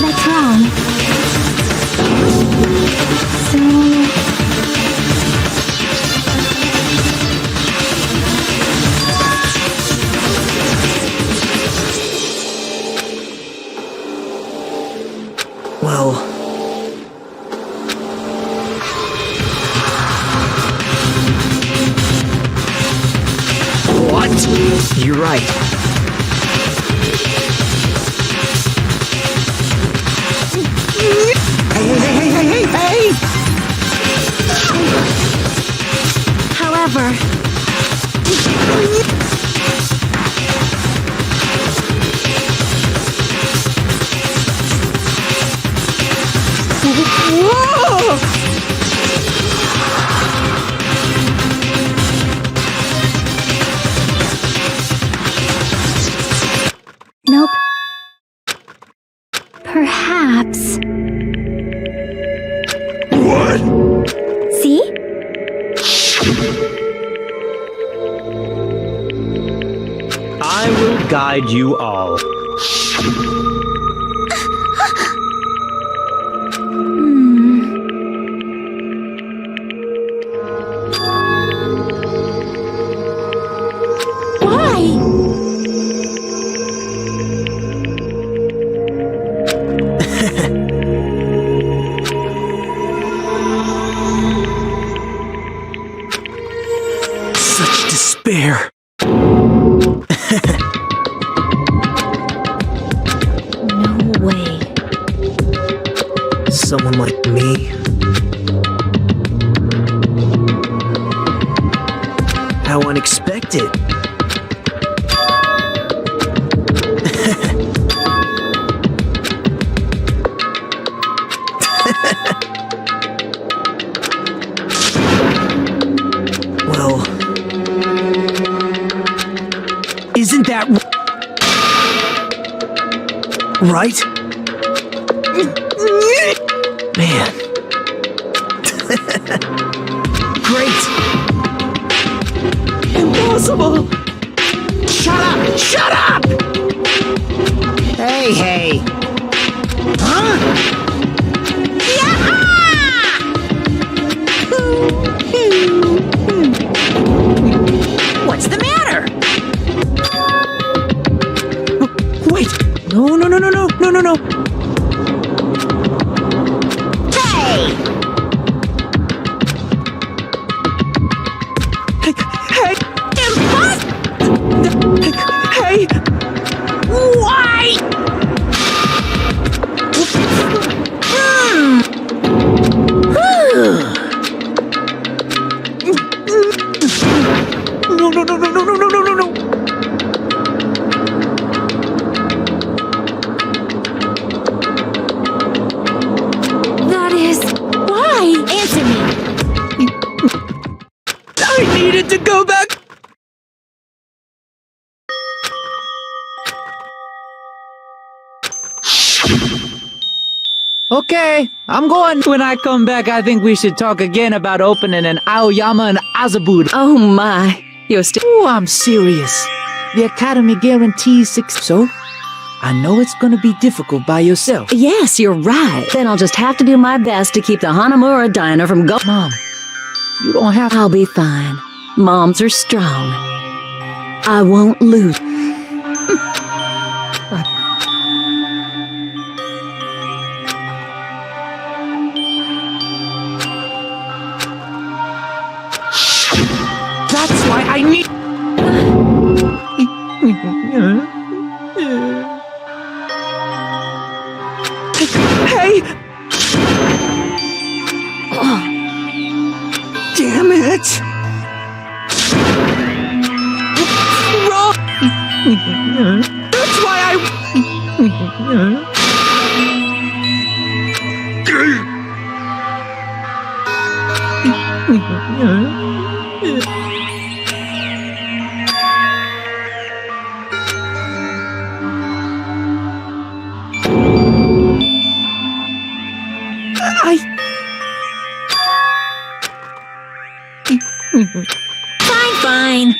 That's wrong. Well... What? You're right. Hey! However, Whoa! Nope. Perhaps. What? See? I will guide you all. Such despair. No way. Someone like me? How unexpected. Well, isn't that right? Man. Great. Impossible! Shut up! Shut up! Hey. Huh? What's the matter? Wait! No. Hey! Hey! Hey! Why? No. That is... Why? Answer me. I needed to go back. Okay, I'm going. When I come back, I think we should talk again about opening an Aoyama and Azabud. Oh my, you're still. Oh, I'm serious. The Academy guarantees success. So, I know it's gonna be difficult by yourself. Yes, you're right. Then I'll just have to do my best to keep the Hanamura diner from going. Mom, you don't have to. I'll be fine. Moms are strong. I won't lose. That's why I need. Hey! Damn it! Wrong! That's why I. Fine.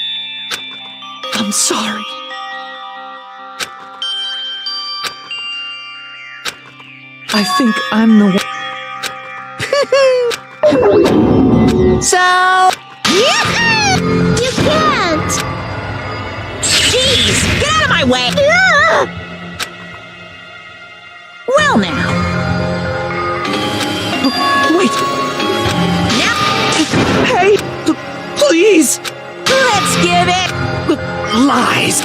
I'm sorry. I think I'm the one. So. You can't! Jeez, get out of my way! Well now. Wait! Now, Hey! Please! let's give it. Lies!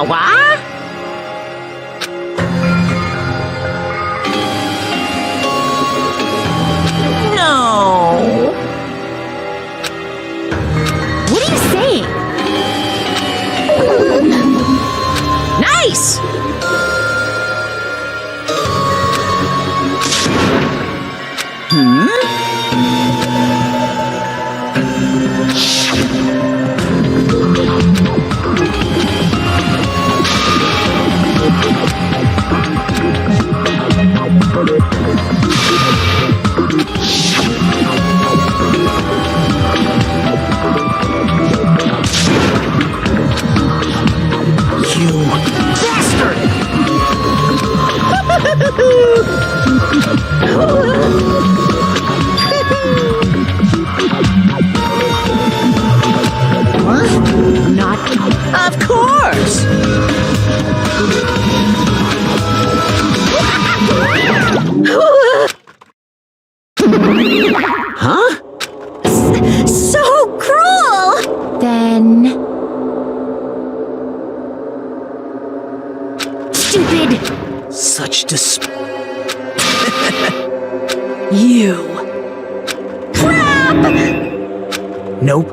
What? No. What are you saying? Nice! Not. Of course! Huh? So cruel! Then... Stupid! Such You. Crap! Nope.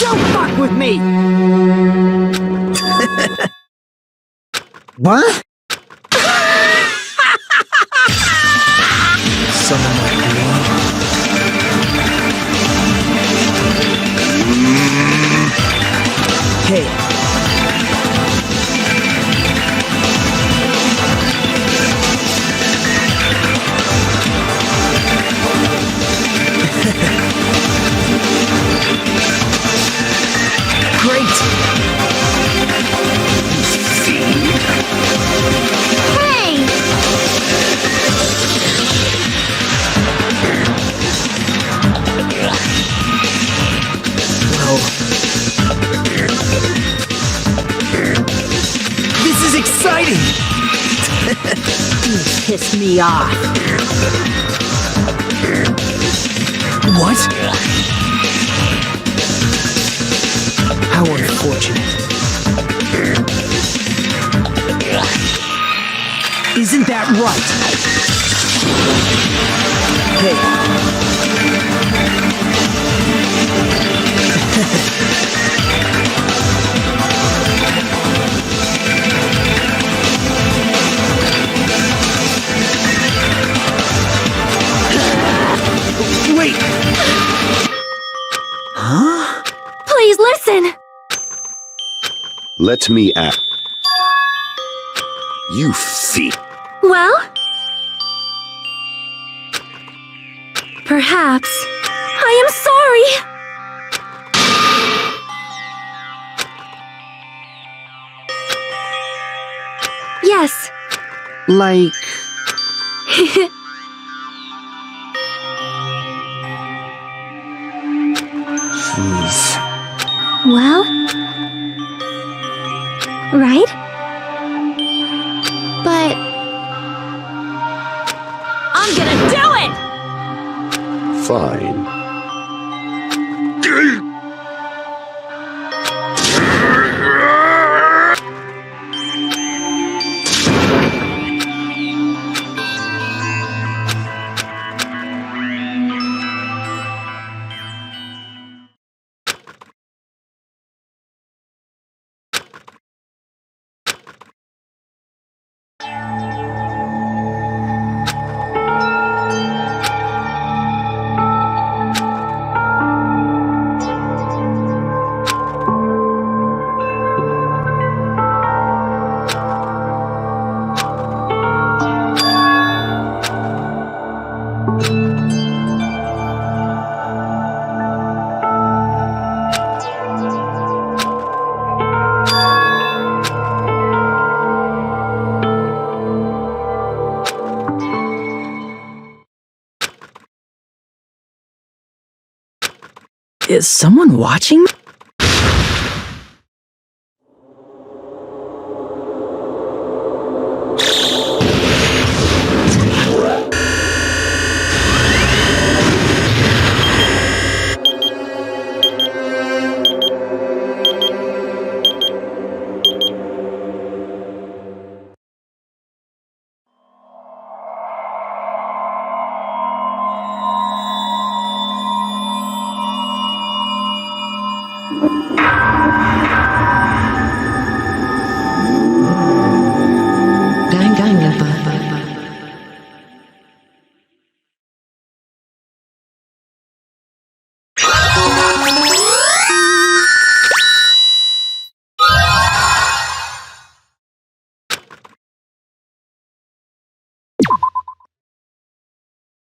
Don't fuck with me! What? Someone like me. Hey. Great! Hey! Well... This is exciting! You pissed me off. What? How unfortunate. Isn't that right? Wait! Huh? Please listen! Let me ask. You thief. Well? Perhaps. I am sorry! Yes. Like... Jeez. Well? Right? But... I'm gonna do it! Fine. Is someone watching?